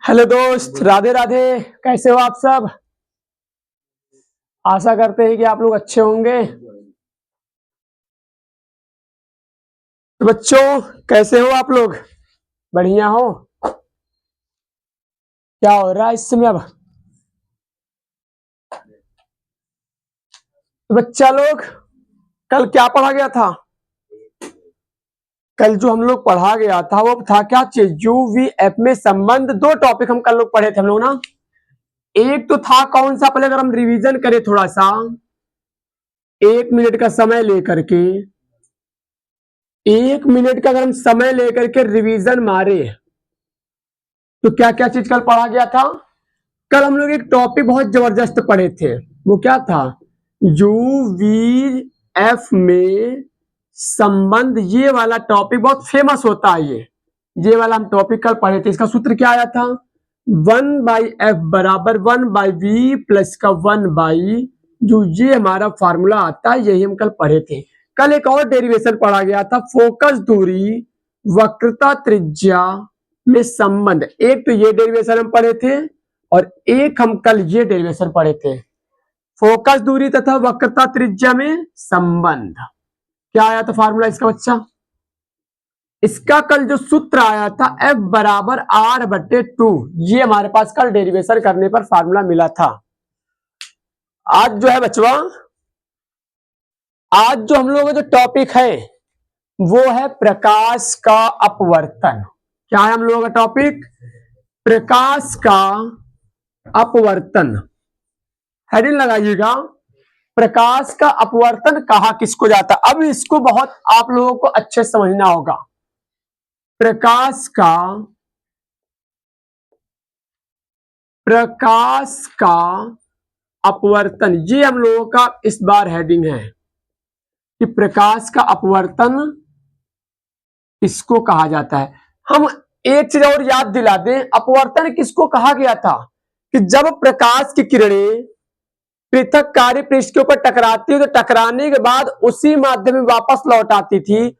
Hello दोस्त, राधे राधे। कैसे हो आप सब? आशा करते हैं कि आप लोग अच्छे होंगे। तो बच्चों, कैसे हो आप लोग? बढ़िया हो? क्या हो रहा है इस समय अब? तो बच्चा लोग, कल क्या पढ़ा गया था? कल जो हम लोग पढ़ा गया था वो था क्या चीज? यूवीएफ में संबंध। दो टॉपिक हम कल लोग पढ़े थे हम लोग ना। एक तो था कौन सा, पहले अगर हम रिवीजन करें थोड़ा सा, 1 मिनट का समय लेकर के, 1 मिनट का अगर हम समय लेकर के रिवीजन मारे तो क्या क्या चीज कल पढ़ा गया था? कल हम लोग एक टॉपिक बहुत जबरदस्त पढ़े थे। वो क्या था? यूवीएफ में संबंध। ये वाला टॉपिक बहुत फेमस होता है। ये वाला हम टॉपिक कल पढ़े थे। इसका सूत्र क्या आया था? 1/f बराबर 1/v प्लस का 1/, जो ये हमारा फार्मूला आता है, यही हम कल पढ़े थे। कल एक और डेरिवेशन पढ़ा गया था, फोकस दूरी वक्रता त्रिज्या में संबंध। एक तो ये डेरिवेशन हम पढ़े थे और एक हम कल ये डेरिवेशन पढ़े थे, फोकस दूरी तथा वक्रता त्रिज्या में संबंध। क्या आया था फार्मूला इसका बच्चा? इसका कल जो सूत्र आया था F बराबर R/2, ये हमारे पास कल डेरिवेशन करने पर फार्मूला मिला था। आज जो है बच्चों, आज जो हम लोगों का जो टॉपिक है वो है प्रकाश का अपवर्तन। क्या है हम लोगों का टॉपिक? प्रकाश का अपवर्तन। हेडिंग लगाइएगा, प्रकाश का अपवर्तन कहा किसको जाता। अब इसको बहुत आप लोगों को अच्छे से समझना होगा। प्रकाश का अपवर्तन, ये हम लोगों का इस बार हेडिंग है कि प्रकाश का अपवर्तन किसको कहा जाता है। हम एक चीज और याद दिला दें, अपवर्तन किसको कहा गया था कि जब प्रकाश की किरणें पृथक कार्य पृष्ठ के ऊपर टकराती है तो टकराने के बाद उसी माध्यम में वापस लौट आती थी।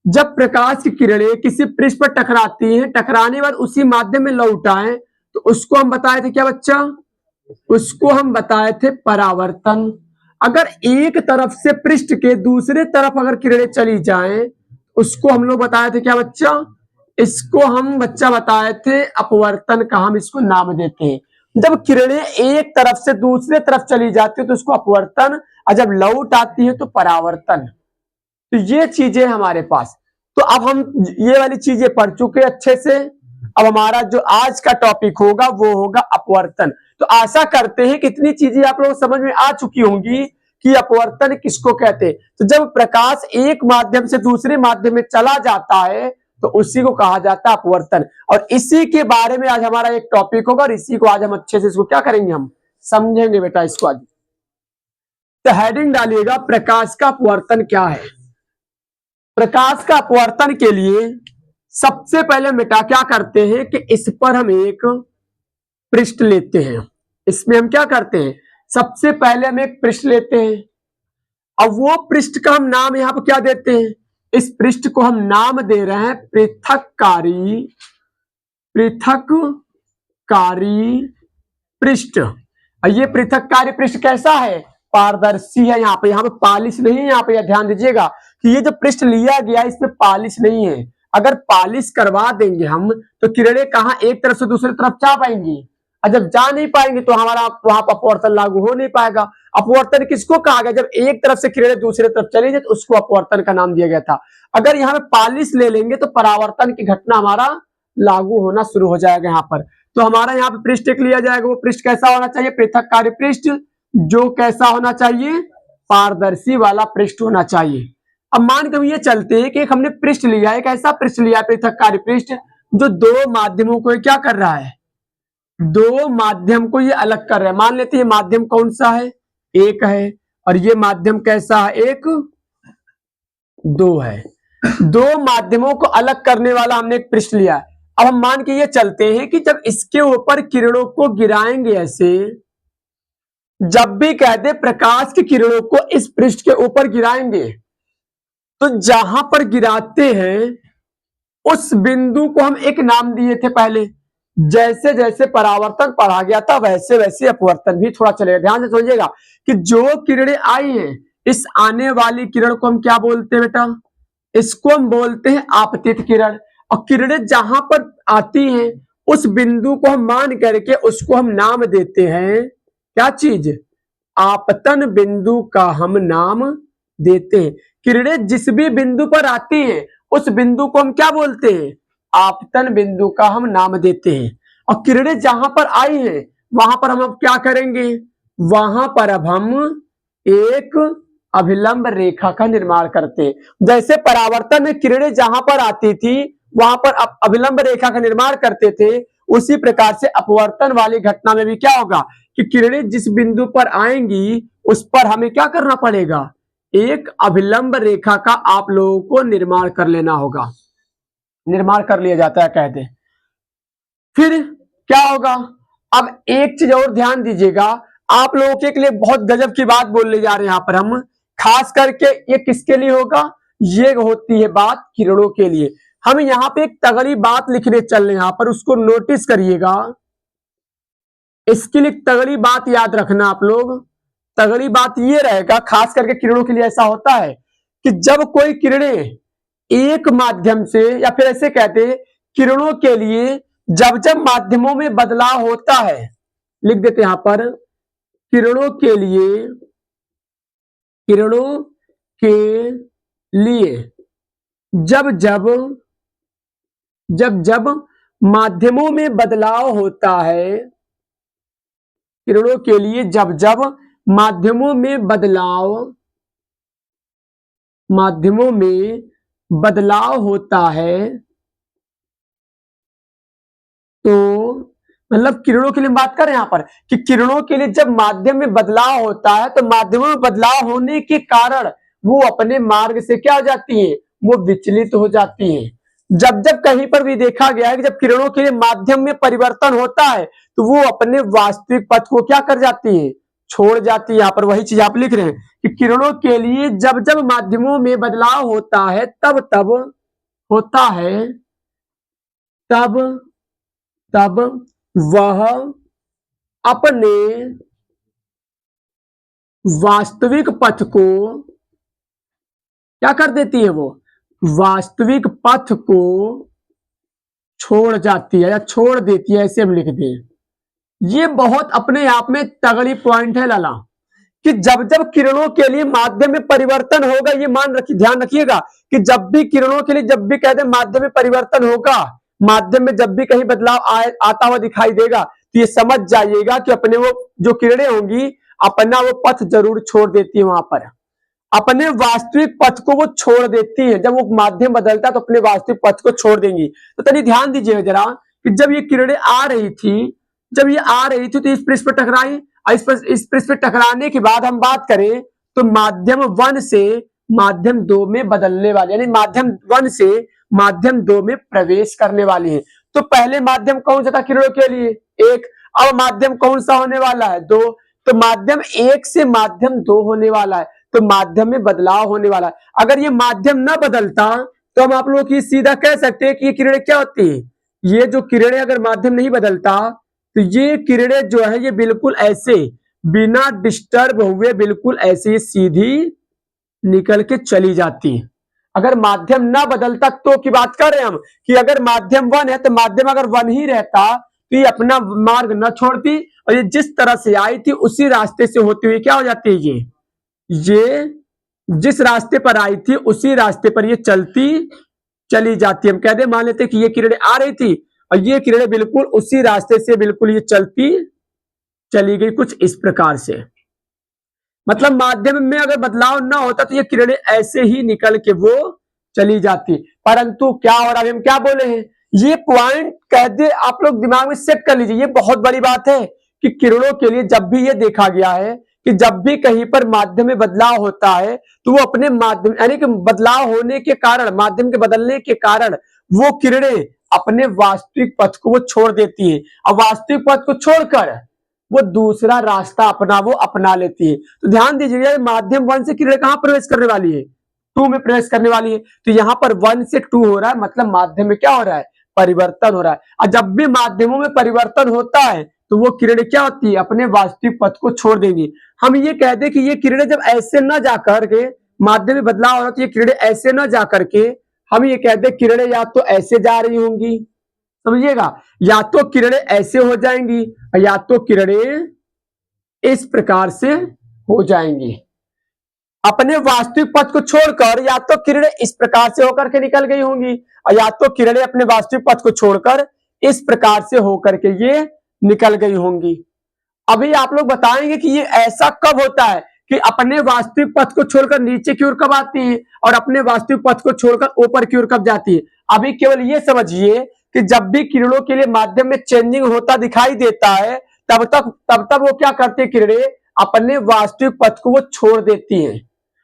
जब प्रकाश की किरणें किसी पृष्ठ पर टकराती हैं, टकराने के बाद उसी माध्यम में लौट आए तो उसको हम बताए थे क्या बच्चा? उसको हम बताए थे परावर्तन। अगर एक तरफ से पृष्ठ के दूसरे तरफ अगर किरणें चली जाएं उसको हम लोग बताए थे क्या बच्चा? इसको हम बच्चा बताए थे अपवर्तन का हम इसको नाम देते हैं। जब किरणें एक तरफ से दूसरे तरफ चली जाती है तो उसको अपवर्तन, और जब लौट आती है तो परावर्तन। तो ये चीजें हमारे पास। तो अब हम ये वाली चीजें पढ़ चुके अच्छे से। अब हमारा जो आज का टॉपिक होगा वो होगा अपवर्तन। तो आशा करते हैं कि इतनी चीजें आप लोगों को समझ में आ चुकी होंगी कि अपवर्तन किसको कहते हैं। तो जब प्रकाश एक माध्यम से दूसरे माध्यम में चला जाता है तो उसी को कहा जाता है अपवर्तन। और इसी के बारे में आज हमारा एक टॉपिक होगा और इसी को आज हम अच्छे से इसको क्या करेंगे, हम समझेंगे बेटा इसको आज। तो हेडिंग डालिएगा, प्रकाश का अपवर्तन क्या है। प्रकाश का अपवर्तन के लिए सबसे पहले बेटा क्या करते हैं कि इस पर हम एक पृष्ठ लेते हैं। इसमें हम क्या करते हैं, सबसे पहले हम एक पृष्ठ लेते हैं। अब वो पृष्ठ का हम नाम यहां पर क्या देते हैं? इस पृष्ठ को हम नाम दे रहे हैं पृथककारी पृष्ठ। और ये पृथककारी पृष्ठ कैसा है? पारदर्शी है। यहाँ पे पालिश नहीं है। यहाँ पे ध्यान दीजिएगा कि ये जो पृष्ठ लिया गया इसमें पालिश नहीं है। अगर पालिश करवा देंगे हम तो किरणें कहाँ एक तरफ से दूसरी तरफ जा पाएंगी, और जब जा नहीं पाएंगे तो हमारा वहां पर अपवर्तन लागू हो नहीं पाएगा। अपवर्तन किसको कहा गया? जब एक तरफ से किरणें दूसरी तरफ चली जाए तो उसको अपवर्तन का नाम दिया गया था। अगर यहाँ पे पालिश ले लेंगे तो परावर्तन की घटना हमारा लागू होना शुरू हो जाएगा यहाँ पर। तो हमारा यहाँ पे पृष्ठ एक लिया जाएगा। वो पृष्ठ कैसा होना चाहिए? पृथककारी पृष्ठ। जो कैसा होना चाहिए? पारदर्शी वाला पृष्ठ होना चाहिए। अब मान के ये चलते हैं कि एक हमने पृष्ठ लिया है, एक ऐसा पृष्ठ लिया है पृथककारी पृष्ठ जो दो माध्यमों को क्या कर रहा है? दो माध्यम को ये अलग कर रहा है। मान लेते हैं ये माध्यम कौन सा है? एक है। और ये माध्यम कैसा है? एक, दो है। दो माध्यमों को अलग करने वाला हमने एक पृष्ठ लिया है। अब हम मान के ये चलते हैं कि जब इसके ऊपर किरणों को गिराएंगे ऐसे, जब भी कह दे प्रकाश की किरणों को इस पृष्ठ के ऊपर गिराएंगे तो जहां पर गिराते हैं उस बिंदु को हम एक नाम दिए थे पहले, जैसे जैसे परावर्तन पढ़ा गया था वैसे वैसे अपवर्तन भी थोड़ा चलेगा। ध्यान से समझिएगा कि जो किरणें आई हैं, इस आने वाली किरण को हम क्या बोलते हैं बेटा? इसको हम बोलते हैं आपतित किरण। और किरणें जहां पर आती हैं उस बिंदु को हम मान करके उसको हम नाम देते हैं, क्या चीज? आपतन बिंदु का हम नाम देते हैं। किरणें जिस भी बिंदु पर आती हैं उस बिंदु को हम क्या बोलते हैं? आपतन बिंदु का हम नाम देते हैं। और किरणें जहां पर आई हैं वहां पर हम अब क्या करेंगे? वहां पर अब हम एक अभिलंब रेखा का निर्माण करते हैं। जैसे परावर्तन में किरणें जहां पर आती थी वहां पर अभिलंब रेखा का निर्माण करते थे, उसी प्रकार से अपवर्तन वाली घटना में भी क्या होगा कि किरणें जिस बिंदु पर आएंगी उस पर हमें क्या करना पड़ेगा? एक अभिलंब रेखा का आप लोगों को निर्माण कर लेना होगा। निर्माण कर लिया जाता है कहते। फिर क्या होगा? अब एक चीज और ध्यान दीजिएगा, आप लोगों के लिए बहुत गजब की बात बोलने जा रहे हैं यहां पर हम। खास करके ये किसके लिए होगा? ये होती है बात किरणों के लिए। हम यहाँ पे एक तगड़ी बात लिखने चल रहे हैं यहां पर, उसको नोटिस करिएगा। इसके लिए तगड़ी बात याद रखना आप लोग। तगड़ी बात ये रहेगा, खास करके किरणों के लिए ऐसा होता है कि जब कोई किरणें एक माध्यम से, या फिर ऐसे कहते हैं किरणों के लिए जब जब माध्यमों में बदलाव होता है, लिख देते यहां पर, किरणों के लिए, किरणों के लिए जब जब माध्यमों में बदलाव होता है, किरणों के लिए जब जब माध्यमों में बदलाव होता है, तो मतलब किरणों के लिए बात करें यहां पर कि किरणों के लिए जब माध्यम में बदलाव होता है तो माध्यमों में बदलाव होने के कारण वो अपने मार्ग से क्या हो जाती है? वो विचलित हो जाती है। जब जब कहीं पर भी देखा गया है कि जब किरणों के लिए माध्यम में परिवर्तन होता है तो वो अपने वास्तविक पथ को क्या कर जाती है? छोड़ जाती है। यहां पर वही चीज आप लिख रहे हैं कि किरणों के लिए जब जब माध्यमों में बदलाव होता है तब तब होता है, तब तब वह अपने वास्तविक पथ को क्या कर देती है? वो वास्तविक पथ को छोड़ जाती है या छोड़ देती है, ऐसे हम लिख दें। ये बहुत अपने आप में तगड़ी पॉइंट है लाला, कि जब जब किरणों के लिए माध्यम में परिवर्तन होगा, ये मान रखिए, ध्यान रखिएगा कि जब भी किरणों के लिए जब भी कहते हैं माध्यम में परिवर्तन होगा, माध्यम में जब भी कहीं बदलाव आता हुआ दिखाई देगा तो ये समझ जाइएगा कि अपने वो जो किरणें होंगी अपना वो पथ जरूर छोड़ देती है। वहां पर अपने वास्तविक पथ को वो छोड़ देती है। जब वो माध्यम बदलता है तो अपने वास्तविक पथ को छोड़ देंगी। तो तनी ध्यान दीजिएगा जरा कि जब ये किरणें आ रही थी, जब ये आ रही थी तो इस पृष्ठ पर टकराई, इस पृष्ठ पर टकराने के बाद हम बात करें तो माध्यम 1 से माध्यम 2 में बदलने वाले, यानी माध्यम 1 से माध्यम 2 में प्रवेश करने वाली है। तो पहले माध्यम कौन सा था किरणों के लिए? 1। अब माध्यम कौन सा होने वाला है? 2। तो माध्यम 1 से माध्यम 2 होने वाला है, तो माध्यम में बदलाव होने वाला है। अगर ये माध्यम न बदलता तो हम आप लोग की सीधा कह सकते हैं कि ये किरणें क्या होती है? ये जो किरणें अगर माध्यम नहीं बदलता तो ये किरणें जो है ये बिल्कुल ऐसे बिना डिस्टर्ब हुए बिल्कुल ऐसे सीधी निकल के चली जाती है। अगर माध्यम ना बदलता तो की बात कर रहे हैं हम कि अगर माध्यम 1 है तो माध्यम अगर 1 ही रहता तो ये अपना मार्ग न छोड़ती और ये जिस तरह से आई थी उसी रास्ते से होती हुई क्या हो जाती है? ये जिस रास्ते पर आई थी उसी रास्ते पर ये चलती चली जाती है। हम कहते मान लेते कि ये किरणें आ रही थी और ये किरणें बिल्कुल उसी रास्ते से बिल्कुल ये चलती चली गई, कुछ इस प्रकार से। मतलब माध्यम में अगर बदलाव ना होता तो ये किरणें ऐसे ही निकल के वो चली जाती। परंतु क्या हो रहा है, हम क्या बोले हैं, ये पॉइंट कह दे आप लोग दिमाग में सेट कर लीजिए। ये बहुत बड़ी बात है कि किरणों के लिए जब भी ये देखा गया है कि जब भी कहीं पर माध्यम में बदलाव होता है तो वो अपने माध्यम यानी कि बदलाव होने के कारण, माध्यम के बदलने के कारण वो किरणें अपने वास्तविक पथ को वो छोड़ देती है और वास्तविक पथ को छोड़कर वो दूसरा रास्ता अपना लेती है। तो ध्यान दीजिएगा माध्यम 1 से किरणें कहां प्रवेश करने वाली है? 2 में प्रवेश करने वाली है। तो यहाँ पर 1 से 2 हो रहा है, मतलब माध्यम में क्या हो रहा है, परिवर्तन हो रहा है। और जब भी माध्यमों में परिवर्तन होता है तो वो किरणें क्या होती है, अपने वास्तविक पथ को छोड़ देंगी। हम ये कह दें कि ये किरणें जब ऐसे न जाकर के माध्यम में बदलाव हो रहा, तो ये किरणें ऐसे न जाकर के हम ये कहते हैं किरणें या तो ऐसे जा रही होंगी, समझिएगा, या तो किरणें ऐसे हो जाएंगी या तो किरणें इस प्रकार से हो जाएंगी। अपने वास्तविक पथ को छोड़कर या तो किरणें इस प्रकार से होकर के निकल गई होंगी और या तो किरणें अपने वास्तविक पथ को छोड़कर इस प्रकार से होकर के ये निकल गई होंगी। अभी आप लोग बताएंगे कि ये ऐसा कब होता है कि अपने वास्तविक पथ को छोड़कर नीचे की ओर कब आती है और अपने वास्तविक पथ को छोड़कर ऊपर की ओर कब जाती है। अभी केवल ये समझिए कि जब भी किरणों के लिए माध्यम में चेंजिंग होता दिखाई देता है तब तक वो क्या करती है, किरणें अपने वास्तविक पथ को वो छोड़ देती हैं।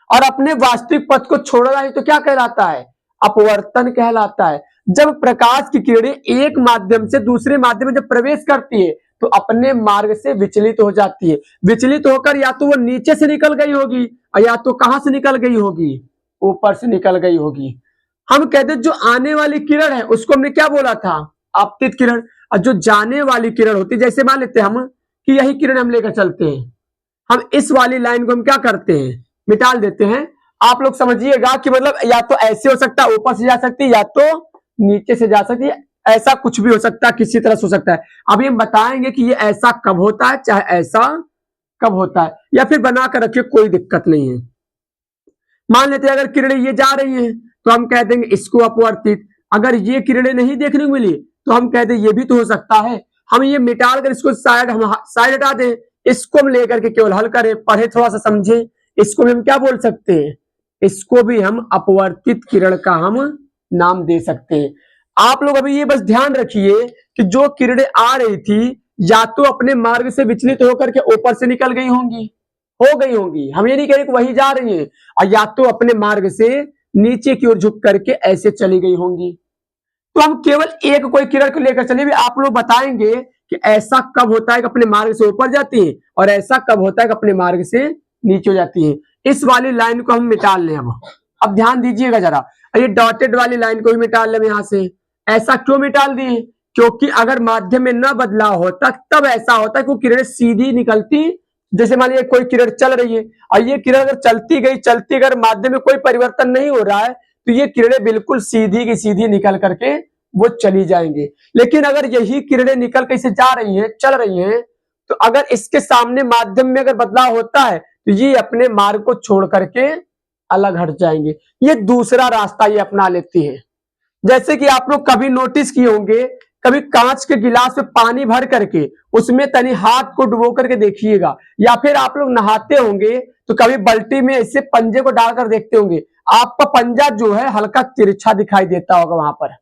और अपने वास्तविक पथ को छोड़ना ही तो क्या कहलाता है, अपवर्तन कहलाता है। जब प्रकाश की किरणें एक माध्यम से दूसरे माध्यम में जब प्रवेश करती है तो अपने मार्ग से विचलित हो जाती है। विचलित होकर या तो वो नीचे से निकल गई होगी और या तो कहां से निकल गई होगी, ऊपर से निकल गई होगी। हम कहते जो आने वाली किरण है उसको हमने क्या बोला था, आपतित किरण। और जो जाने वाली किरण होती है, जैसे मान लेते हैं हम कि यही किरण हम लेकर चलते हैं, हम इस वाली लाइन को हम क्या करते हैं, मिटाल देते हैं। आप लोग समझिएगा कि मतलब या तो ऐसे हो सकता है, ऊपर से जा सकती है, या तो नीचे से जा सकती है, ऐसा कुछ भी हो सकता है, किसी तरह से हो सकता है। अभी हम बताएंगे कि ये ऐसा कब होता है, चाहे ऐसा कब होता है, या फिर बना कर रखिए, कोई दिक्कत नहीं है। मान लेते हैं अगर किरणें ये जा रही हैं तो हम कह देंगे इसको अपवर्तित। अगर ये किरणें नहीं देखने को मिली तो हम कह दें ये भी तो हो सकता है। हम ये मिटाल कर इसको साइड हटा दें, इसको हम लेकर के केवल हल करें, पढ़े थोड़ा सा समझे। इसको भी हम क्या बोल सकते हैं, इसको भी हम अपवर्तित किरण का हम नाम दे सकते हैं। आप लोग अभी ये बस ध्यान रखिए कि जो किरणें आ रही थी या तो अपने मार्ग से विचलित होकर के ऊपर से निकल गई होंगी, हो गई होंगी, हम ये नहीं कह रहे कि वही जा रही हैं, और या तो अपने मार्ग से नीचे की ओर झुक करके ऐसे चली गई होंगी। तो हम केवल एक कोई किरण को लेकर चलिए, आप लोग बताएंगे कि ऐसा कब होता है कि अपने मार्ग से ऊपर जाती है और ऐसा कब होता है कि अपने मार्ग से नीचे हो जाती है। इस वाली लाइन को हम मिटा लें। अब ध्यान दीजिएगा जरा, ये डॉटेड वाली लाइन को भी मिटा लें यहां से। ऐसा क्यों मिटाल दिए, क्योंकि अगर माध्यम में न बदलाव होता तब ऐसा होता है कि किरणें सीधी निकलती। जैसे मान लीजिए कोई किरण चल रही है और ये किरण अगर चलती गई अगर माध्यम में कोई परिवर्तन नहीं हो रहा है तो ये किरणें बिल्कुल सीधी की सीधी निकल करके वो चली जाएंगे। लेकिन अगर यही किरणें निकल कैसे जा रही हैं, चल रही हैं, तो अगर इसके सामने माध्यम में अगर बदलाव होता है तो ये अपने मार्ग को छोड़ करके अलग हट जाएंगे। ये दूसरा रास्ता ये अपना लेती है। जैसे कि आप लोग कभी नोटिस किए होंगे, कभी कांच के गिलास में पानी भर करके उसमें तनी हाथ को डुबो करके देखिएगा, या फिर आप लोग नहाते होंगे तो कभी बाल्टी में ऐसे पंजे को डालकर देखते होंगे, आपका पंजा जो है हल्का तिरछा दिखाई देता होगा वहां पर।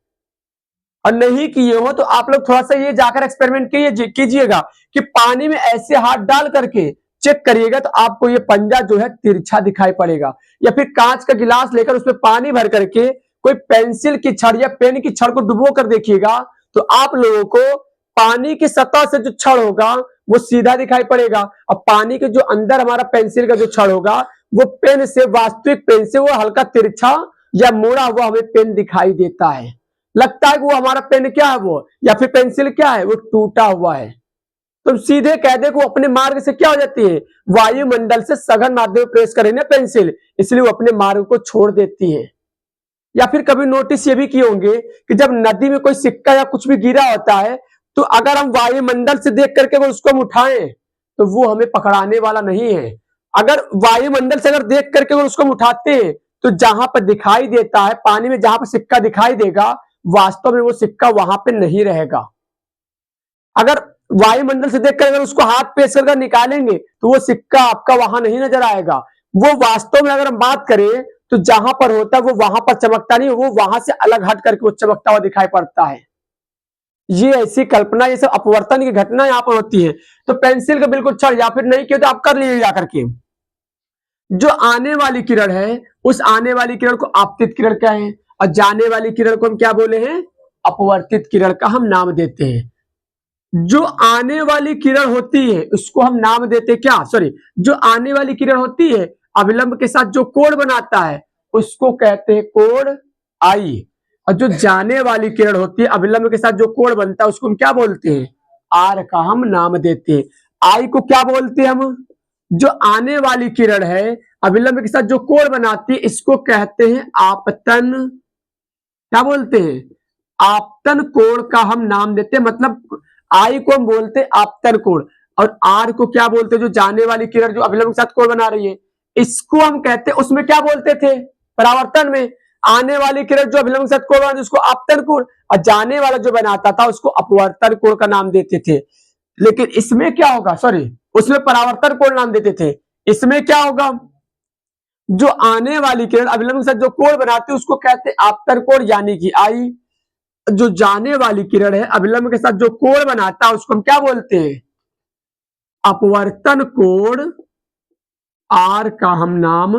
और नहीं किए हो तो आप लोग थोड़ा सा ये जाकर एक्सपेरिमेंट कीजिएगा कि पानी में ऐसे हाथ डाल करके चेक करिएगा तो आपको ये पंजा जो है तिरछा दिखाई पड़ेगा। या फिर कांच का गिलास लेकर उसमें पानी भर करके कोई पेंसिल की छड़ या पेन की छड़ को डुबो कर देखिएगा तो आप लोगों को पानी की सतह से जो छड़ होगा वो सीधा दिखाई पड़ेगा, और पानी के जो अंदर हमारा पेंसिल का जो छड़ होगा वो पेन से, वास्तविक पेन से वो हल्का तिरछा या मोड़ा हुआ हमें पेन दिखाई देता है। लगता है कि वो हमारा पेन क्या है वो, या फिर पेंसिल क्या है, वो टूटा हुआ है। तो सीधे कह दे को अपने मार्ग से क्या हो जाती है, वायुमंडल से सघन माध्यम में प्रवेश करे ना पेंसिल, इसलिए वो अपने मार्ग को छोड़ देती है। या फिर कभी नोटिस ये भी किए होंगे कि जब नदी में कोई सिक्का या कुछ भी गिरा होता है तो अगर हम वायुमंडल से देख करके वो उसको हम उठाएं तो वो हमें पकड़ाने वाला नहीं है। अगर वायुमंडल से अगर देख करके वो उसको हम उठाते हैं तो जहां पर दिखाई देता है पानी में, जहां पर सिक्का दिखाई देगा वास्तव में वो सिक्का वहां पे नहीं रहेगा। अगर वायुमंडल से देखकर अगर उसको हाथ पेश कर निकालेंगे तो वो सिक्का आपका वहां नहीं नजर आएगा। वो वास्तव में अगर हम बात करें तो जहां पर होता है वो वहां पर चमकता नहीं, वो वहां से अलग हट करके वो चमकता हुआ दिखाई पड़ता है। ये ऐसी कल्पना, ये सब अपवर्तन की घटना यहाँ पर होती है। तो पेंसिल का बिल्कुल छड़ या फिर नहीं किया तो आप कर लीजिए जाकर के। जो आने वाली किरण है उस आने वाली किरण को आपतित किरण कहें और जाने वाली किरण को हम क्या बोले हैं, अपवर्तित किरण का हम नाम देते हैं। जो आने वाली किरण होती है उसको हम नाम देते क्या, सॉरी, जो आने वाली किरण होती है अविलंब के साथ जो कोण बनाता है उसको कहते हैं कोण आई। और जो जाने वाली किरण होती है अभिलंब के साथ जो कोण बनता है उसको हम क्या बोलते हैं, आर का हम नाम देते हैं। आई को क्या बोलते हैं हम, जो आने वाली किरण है अभिलंब के साथ जो कोण बनाती है इसको कहते हैं आपतन। क्या बोलते हैं, आपतन कोण का हम नाम देते हैं। मतलब आई को हम बोलते हैं आपतन कोण, और आर को क्या बोलते हैं, जो जाने वाली किरण जो अभिलंब के साथ कोण बना रही है इसको हम कहते हैं, उसमें क्या बोलते थे परावर्तन में, आने वाली किरण जो अभिलंब के साथ कोण बना उसको आपतन कोण, और जाने वाला जो बनाता था उसको अपवर्तन कोण का नाम देते थे। लेकिन इसमें क्या होगा, सॉरी उसमें परावर्तन कोण नाम देते थे, इसमें क्या होगा, जो आने वाली किरण अभिलंब के साथ जो कोण बनाती है उसको कहते हैं आपतन कोण यानी कि आई। जो जाने वाली किरण है अभिलंब के साथ जो कोण बनाता है उसको हम क्या बोलते हैं, अपवर्तन कोण आर का हम नाम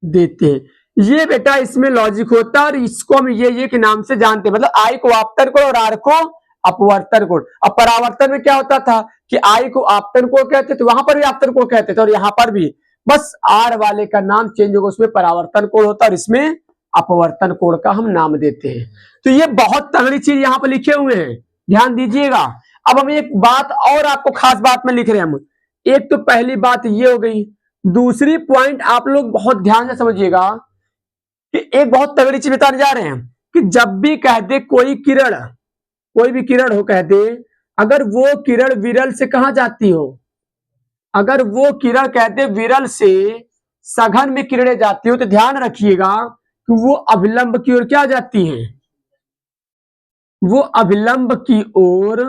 देते हैं। ये बेटा इसमें लॉजिक होता है और इसको हम ये के नाम से जानते हैं। मतलब आई को आपतन कोण और आर को अपवर्तन कोण। अब परावर्तन में क्या होता था कि आई को आपतन कोण कहते थे, वहां पर भी आपतन कोण कहते थे और यहां पर भी, बस आर वाले का नाम चेंज होगा, उसमें परावर्तन कोण होता है और इसमें अपवर्तन कोण का हम नाम देते हैं। तो ये बहुत तगड़ी चीज यहाँ पर लिखे हुए हैं, ध्यान दीजिएगा। अब हम एक बात और आपको खास बात में लिख रहे हैं हम, एक तो पहली बात ये हो गई, दूसरी पॉइंट आप लोग बहुत ध्यान से समझिएगा कि एक बहुत तगड़ी चीज बताने जा रहे हैं कि जब भी कह दे कोई किरण, कोई भी किरण हो कह दे, अगर वो किरण विरल से कहां जाती हो, अगर वो किरण कहते विरल से सघन में किरणें जाती हो तो ध्यान रखिएगा कि वो अभिलंब की ओर क्या जाती हैं, वो अभिलंब की ओर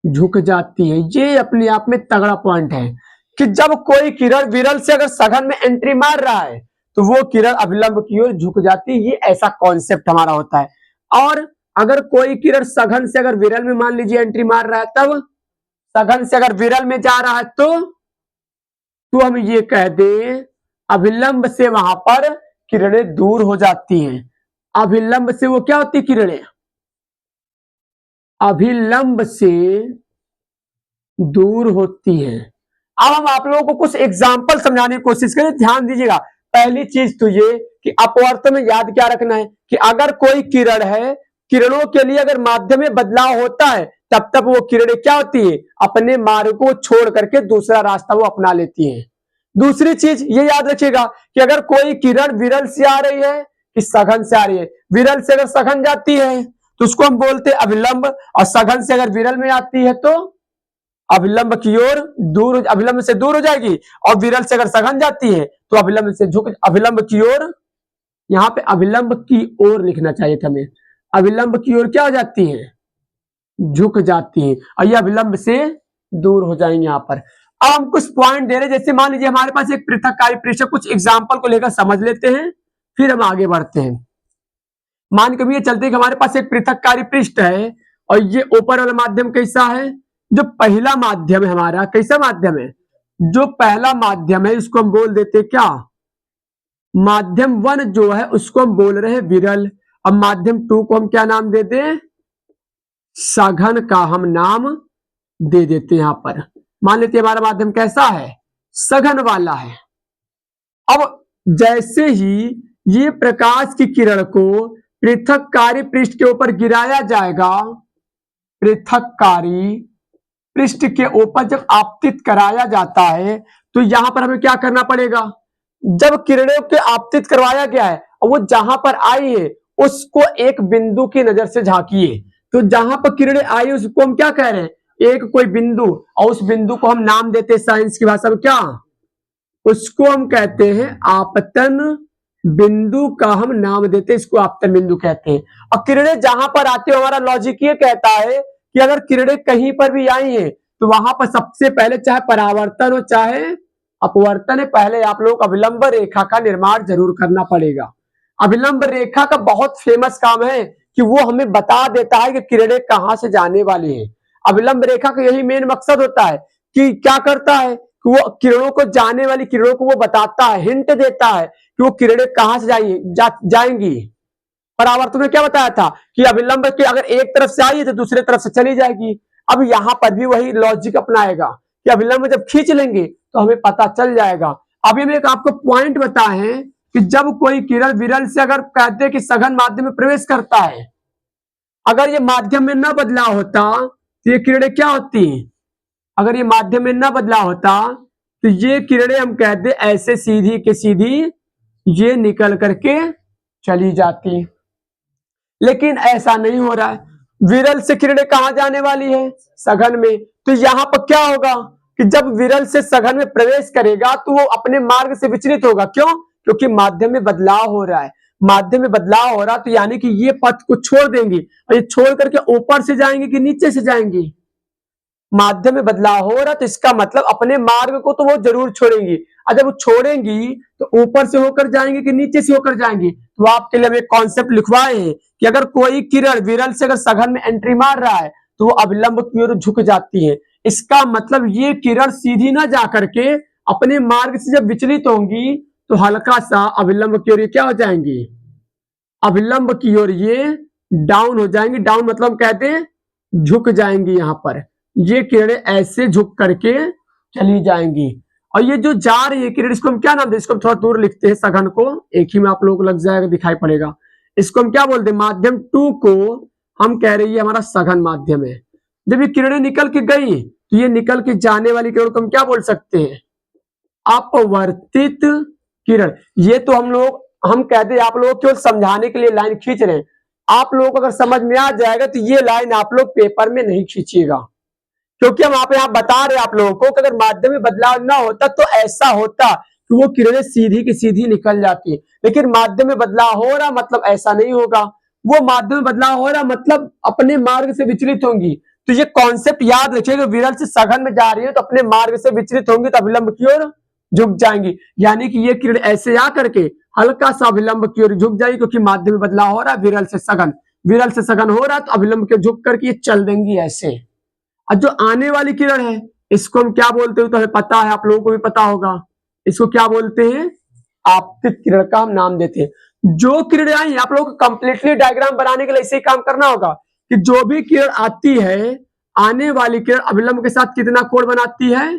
झुक जाती है। ये अपने आप में तगड़ा पॉइंट है कि जब कोई किरण विरल से अगर सघन में एंट्री मार रहा है तो वो किरण अभिलंब की ओर झुक जाती है, ये ऐसा कॉन्सेप्ट हमारा होता है। और अगर कोई किरण सघन से अगर विरल में मान लीजिए एंट्री मार रहा है, तब सघन से अगर विरल में जा रहा है तो हम ये कह दें अभिलंब से वहां पर किरणें दूर हो जाती हैं। अभिलंब से वो क्या होती है किरणें, अभिलंब से दूर होती हैं। अब हम आप लोगों को कुछ एग्जाम्पल समझाने की कोशिश करें, ध्यान दीजिएगा। पहली चीज तो ये कि अपवर्तन में याद क्या रखना है कि अगर कोई किरण है, किरणों के लिए अगर माध्यम में बदलाव होता है तब तक वो किरणें क्या होती है, अपने मार्ग को छोड़ करके दूसरा रास्ता वो अपना लेती हैं। दूसरी चीज ये याद रखिएगा कि अगर कोई किरण विरल से आ रही है कि सघन से आ रही है, विरल से अगर सघन जाती है तो उसको हम बोलते हैं अभिलंब, और सघन से अगर विरल में आती है तो अभिलंब की ओर दूर, अभिलंब से दूर हो जाएगी, और विरल से अगर सघन जाती है तो अभिलंब से झुक, अभिलंब की ओर, यहाँ पे अभिलंब की ओर लिखना चाहिए था हमें, अभिलंब की ओर क्या हो जाती है, झुक जाती है, और ये अभिलंब से दूर हो जाएंगे। यहाँ पर अब हम कुछ पॉइंट दे रहे, जैसे मान लीजिए हमारे पास एक पृथककारी पृष्ठ, कुछ एग्जाम्पल को लेकर समझ लेते हैं फिर हम आगे बढ़ते हैं। मान के ये चलते हैं कि हमारे पास एक पृथककारी पृष्ठ है और ये ऊपर वाला माध्यम कैसा है, जो पहला माध्यम है हमारा, कैसा माध्यम है, जो पहला माध्यम है इसको हम बोल देते क्या, माध्यम 1 जो है उसको हम बोल रहे हैं विरल। अब माध्यम 2 को हम क्या नाम देते हैं, सघन का हम नाम दे देते हैं। यहां पर मान लेते हैं हमारा माध्यम कैसा है, सघन वाला है। अब जैसे ही ये प्रकाश की किरण को पृथककारी पृष्ठ के ऊपर गिराया जाएगा, पृथककारी पृष्ठ के ऊपर जब आपतित कराया जाता है तो यहां पर हमें क्या करना पड़ेगा, जब किरणों के आपतित करवाया गया है और वो जहां पर आई है उसको एक बिंदु की नजर से झांकिए। तो जहां पर किरणें आई उसको हम क्या कह रहे हैं, एक कोई बिंदु, और उस बिंदु को हम नाम देते हैं साइंस की भाषा में क्या, उसको हम कहते हैं आपतन बिंदु का हम नाम देते हैं, इसको आपतन बिंदु कहते हैं। और किरणें जहां पर आती है हमारा लॉजिक ये कहता है कि अगर किरणें कहीं पर भी आई हैं तो वहां पर सबसे पहले चाहे परावर्तन हो चाहे अपवर्तन है, पहले आप लोग अभिलंब रेखा का निर्माण जरूर करना पड़ेगा। अभिलंब रेखा का बहुत फेमस काम है कि वो हमें बता देता है कि किरणें कहां से जाने वाली हैं। अभिलंब रेखा का यही मेन मकसद होता है कि क्या करता है कि वो किरणों को, जाने वाली किरणों को वो बताता है, हिंट देता है कि वो किरणें कहां से जाएंगी। परावर्तन में क्या बताया था कि अभिलंब के अगर एक तरफ से आई है तो दूसरी तरफ से चली जाएगी। अब यहां पर भी वही लॉजिक अपनाएगा कि अभिलंब जब खींच लेंगे तो हमें पता चल जाएगा। अभी हम एक आपको पॉइंट बताएं कि जब कोई किरण विरल से अगर कहते हैं कि सघन माध्यम में प्रवेश करता है, अगर ये माध्यम में न बदलाव होता तो ये किरणें क्या होती? अगर ये माध्यम में न बदलाव होता तो ये किरणें हम कहते ऐसे सीधी के सीधी ये निकल करके चली जाती, लेकिन ऐसा नहीं हो रहा है। विरल से किरणें कहां जाने वाली है? सघन में। तो यहां पर क्या होगा कि जब विरल से सघन में प्रवेश करेगा तो वो अपने मार्ग से विचलित होगा। क्यों? क्योंकि माध्यम में बदलाव हो रहा है। माध्यम में बदलाव हो रहा तो यानी कि ये पथ को छोड़ देंगी, और ये छोड़ करके ऊपर से जाएंगे कि नीचे से जाएंगी? माध्यम में बदलाव हो रहा तो इसका मतलब अपने मार्ग को तो वो जरूर छोड़ेंगी, और जब वो छोड़ेंगी तो ऊपर से होकर जाएंगे कि नीचे से होकर जाएंगी? तो आपके लिए हम एक कॉन्सेप्ट लिखवाए हैं कि अगर कोई किरण विरल से अगर सघन में एंट्री मार रहा है तो वो अभिलंब की ओर झुक जाती है। इसका मतलब ये किरण सीधी ना जा करके अपने मार्ग से जब विचलित होंगी तो हल्का सा अभिलंब की ओर क्या हो जाएंगी? अभिलंब की ओर ये डाउन हो जाएंगी। डाउन मतलब कहते हैं झुक जाएंगी। यहां पर ये किरणें ऐसे झुक करके चली जाएंगी, और ये जो जा रही है किरण, इसको हम क्या नाम दें? इसको हम थोड़ा दूर लिखते हैं, सघन को एक ही में आप लोगों को लग जाएगा, दिखाई पड़ेगा। इसको हम क्या बोलते हैं? माध्यम 2 को हम कह रहे हैं हमारा सघन माध्यम है। जब ये किरणें निकल के गई तो ये निकल के जाने वाली किरण को हम क्या बोल सकते हैं? अपवर्तित किरण। ये तो हम कहते हैं, आप लोग केवल समझाने के लिए लाइन खींच रहे हैं। आप लोगों को अगर समझ में आ जाएगा तो ये लाइन आप लोग पेपर में नहीं खींचिएगा, क्योंकि हम यहाँ बता रहे हैं आप लोगों को कि अगर माध्यम में बदलाव ना होता तो ऐसा होता कि वो किरणें सीधी की सीधी निकल जाती, लेकिन माध्यम में बदलाव हो रहा मतलब ऐसा नहीं होगा। वो माध्यम में बदलाव हो रहा मतलब अपने मार्ग से विचलित होंगी। तो ये कॉन्सेप्ट याद रखिएगा, विरल से सघन में जा रही है तो अपने मार्ग से विचलित होंगी तो अभिलंब की ओर झुक जाएंगी, यानी कि ये किरण ऐसे आ करके हल्का सा अभिलंब की ओर झुक जाएगी, क्योंकि माध्यम में बदलाव हो रहा है विरल से सघन। विरल से सघन हो रहा है तो अभिलंब के झुक करके ये चल देंगी ऐसे। और जो आने वाली किरण है इसको हम क्या बोलते हैं? तो हमें पता है, आप लोगों को भी पता होगा। इसको क्या बोलते हैं? आपतित किरण का हम नाम देते हैं। जो किरण आई, आप लोगों को कंप्लीटली डायग्राम बनाने के लिए इसे काम करना होगा कि जो भी किरण आती है, आने वाली किरण अभिलंब के साथ कितना कोण बनाती है?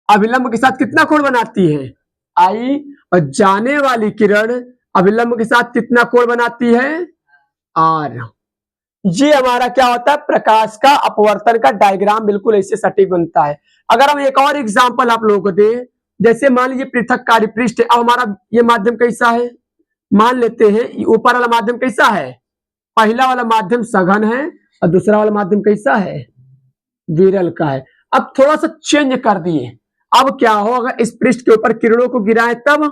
अभिलंब के साथ कितना कोण बनाती है? आई। और जाने वाली किरण अभिलंब के साथ कितना कोण बनाती है? आर। ये हमारा क्या होता है? प्रकाश का अपवर्तन का डायग्राम बिल्कुल ऐसे सटीक बनता है। अगर हम एक और एग्जांपल आप लोगों को दें, जैसे मान लीजिए पृथक कार्य पृष्ठ है। अब हमारा ये माध्यम कैसा है? मान लेते हैं ऊपर वाला माध्यम कैसा है? पहला वाला माध्यम सघन है और दूसरा वाला माध्यम कैसा है? विरल का है। अब थोड़ा सा चेंज कर दिए। अब क्या हो, अगर इस पृष्ठ के ऊपर किरणों को गिराए तब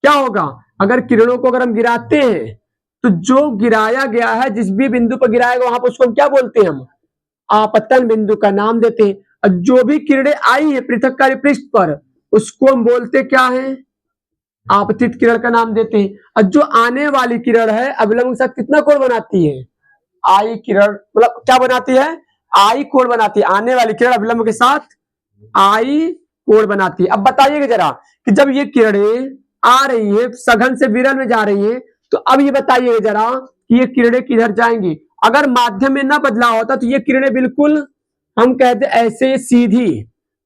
क्या होगा? अगर किरणों को अगर हम गिराते हैं तो जो गिराया गया है, जिस भी बिंदु पर गिराएगा वहां पर उसको हम क्या बोलते हैं? हम आपतन बिंदु का नाम देते हैं। और जो भी किरणें आई है पृथक कार्य पृष्ठ पर उसको हम बोलते क्या है? आपतित किरण का नाम देते हैं। और जो आने वाली किरण है अभिलंब के साथ कितना कोण बनाती है? आई किरण, मतलब क्या बनाती है? आई कोण बनाती है। आने वाली किरण अभिलंब के साथ आई कोण बनाती है। अब बताइएगा जरा कि जब ये किरणें आ रही है सघन से विरल में जा रही है, तो अब ये बताइएगा जरा कि ये किरणें किधर जाएंगी? अगर माध्यम में ना बदलाव होता तो ये किरणें बिल्कुल हम कहते ऐसे सीधी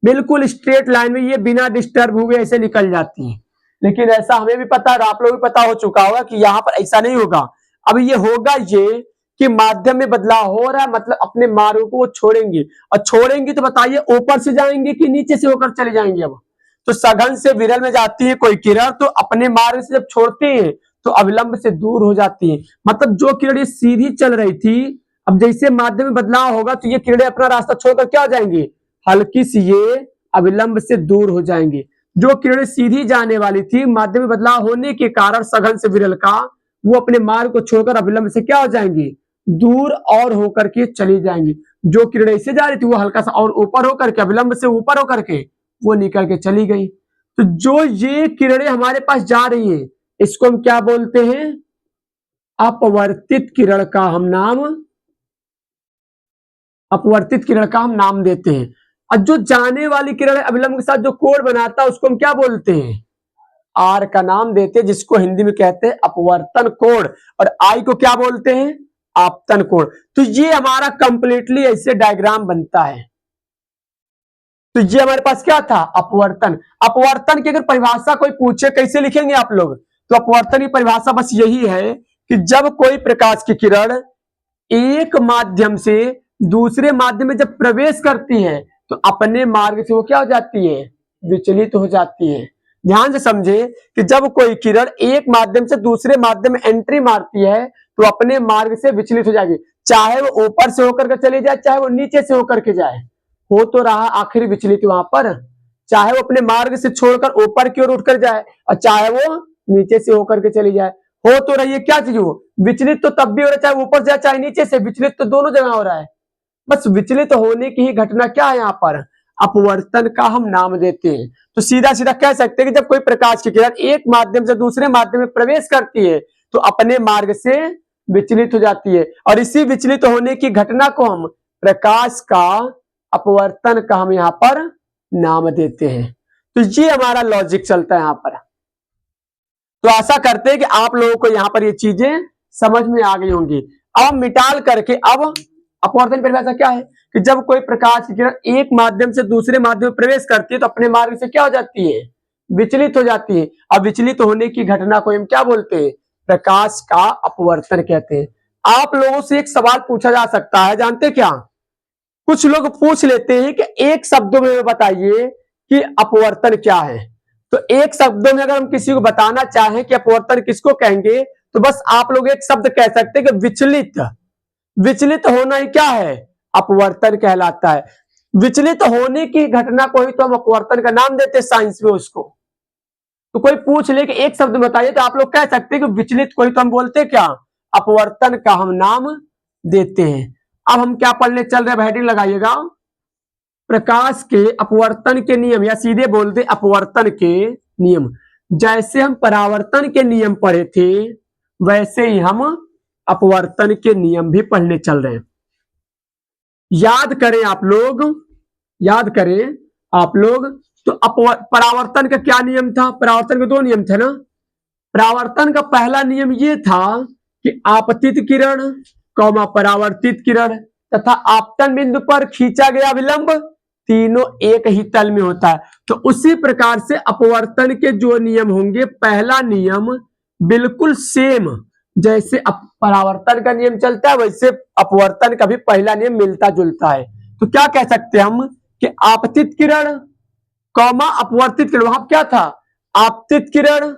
बिल्कुल स्ट्रेट लाइन में ये बिना डिस्टर्ब हुए ऐसे निकल जाती है, लेकिन ऐसा हमें भी पता है, आप लोग भी पता हो चुका होगा कि यहाँ पर ऐसा नहीं होगा। अब ये होगा ये कि माध्यम में बदलाव हो रहा है मतलब अपने मार्ग को वो छोड़ेंगी, और छोड़ेंगी तो बताइए ऊपर से जाएंगे कि नीचे से होकर चले जाएंगे? अब तो सघन से विरल में जाती है कोई किरण तो अपने मार्ग से जब छोड़ते हैं तो अविलंब से दूर हो जाती है। मतलब जो किरण सीधी चल रही थी, अब जैसे माध्यम में बदलाव होगा तो ये किरणें अपना रास्ता छोड़कर क्या हो जाएंगी? हल्की सी ये अविलंब से दूर हो जाएंगी। जो किरणें सीधी जाने वाली थी, माध्यम में बदलाव होने के कारण सघन से विरल का, वो अपने मार्ग को छोड़कर अविलंब से क्या हो जाएंगी? दूर और होकर के चली जाएंगी। जो किरणें इससे जा रही थी वो हल्का सा और ऊपर होकर के अविलंब से ऊपर होकर के वो निकल के चली गई। तो जो ये किरणें हमारे पास जा रही हैं इसको हम क्या बोलते हैं? अपवर्तित किरण का हम नाम अपवर्तित किरण का हम नाम देते हैं। और जो जाने वाली किरण है अविलंब के साथ जो कोण बनाता है उसको हम क्या बोलते हैं? आर का नाम देते हैं, जिसको हिंदी में कहते हैं अपवर्तन कोण। और आई को क्या बोलते हैं? आपतन कोण। तो ये हमारा कंप्लीटली ऐसे डायग्राम बनता है। तो ये हमारे पास क्या था, अपवर्तन। अपवर्तन की अगर परिभाषा कोई पूछे कैसे लिखेंगे आप लोग, तो अपवर्तन की परिभाषा बस यही है कि जब कोई प्रकाश की किरण एक माध्यम से दूसरे माध्यम में जब प्रवेश करती है तो अपने मार्ग से वो क्या हो जाती है, विचलित हो जाती है। ध्यान से समझे कि जब कोई किरण एक माध्यम से दूसरे माध्यम में एंट्री मारती है तो अपने मार्ग से विचलित हो जाएगी, चाहे वो ऊपर से होकर के चली जाए चाहे वो नीचे से होकर के जाए, हो तो रहा आखिर विचलित वहां पर, चाहे वो अपने मार्ग से छोड़कर ऊपर की ओर उठकर जाए और चाहे वो नीचे से होकर के चली जाए, हो तो रही है क्या चीज, हो विचलित तो तब भी हो रहा है चाहे ऊपर जाए चाहे नीचे से, विचलित तो दोनों जगह हो रहा है। बस विचलित होने की ही घटना क्या है यहाँ पर, अपवर्तन का हम नाम देते हैं। तो सीधा सीधा कह सकते हैं कि जब कोई प्रकाश की किरण एक माध्यम से दूसरे माध्यम में प्रवेश करती है तो अपने मार्ग से विचलित हो जाती है, और इसी विचलित होने की घटना को हम प्रकाश का अपवर्तन का हम यहाँ पर नाम देते हैं। तो ये हमारा लॉजिक चलता है यहाँ पर। तो आशा करते हैं कि आप लोगों को यहाँ पर ये चीजें समझ में आ गई होंगी। अब मिटाल करके अब अपवर्तन की परिभाषा क्या है कि जब कोई प्रकाश की किरण एक माध्यम से दूसरे माध्यम में प्रवेश करती है तो अपने मार्ग से क्या हो जाती है, विचलित हो जाती है। अब विचलित होने की घटना को हम क्या बोलते हैं, प्रकाश का अपवर्तन कहते हैं। आप लोगों से एक सवाल पूछा जा सकता है, जानते क्या, कुछ लोग पूछ लेते हैं कि एक शब्दों में बताइए कि अपवर्तन क्या है। तो एक शब्दों में अगर हम किसी को बताना चाहें कि अपवर्तन किसको कहेंगे तो बस आप लोग एक शब्द कह सकते हैं कि विचलित। विचलित होना ही क्या है, अपवर्तन कहलाता है। विचलित होने की घटना को ही तो हम अपवर्तन का नाम देते हैं साइंस में उसको। तो कोई पूछ ले कि एक शब्द बताइए तो आप लोग कह सकते हैं कि विचलित को ही तो हम बोलते हैं क्या, अपवर्तन का हम नाम देते हैं। अब हम क्या पढ़ने चल रहे हैं, हेडिंग लगाइएगा, प्रकाश के अपवर्तन के नियम, या सीधे बोलते अपवर्तन के नियम। जैसे हम परावर्तन के नियम पढ़े थे वैसे ही हम अपवर्तन के नियम भी पढ़ने चल रहे हैं। याद करें आप लोग, याद करें आप लोग, तो परावर्तन का क्या नियम था, परावर्तन के दो नियम थे ना। परावर्तन का पहला नियम ये था कि आपतित किरण कौमा परावर्तित किरण तथा आपतन बिंदु पर खींचा गया विलंब तीनों एक ही तल में होता है। तो उसी प्रकार से अपवर्तन के जो नियम होंगे, पहला नियम बिल्कुल सेम जैसे परावर्तन का नियम चलता है वैसे अपवर्तन का भी पहला नियम मिलता जुलता है। तो क्या कह सकते हैं हम कि आपतित किरण कौमा अपवर्तित किरण, वहां क्या था, आपतित किरण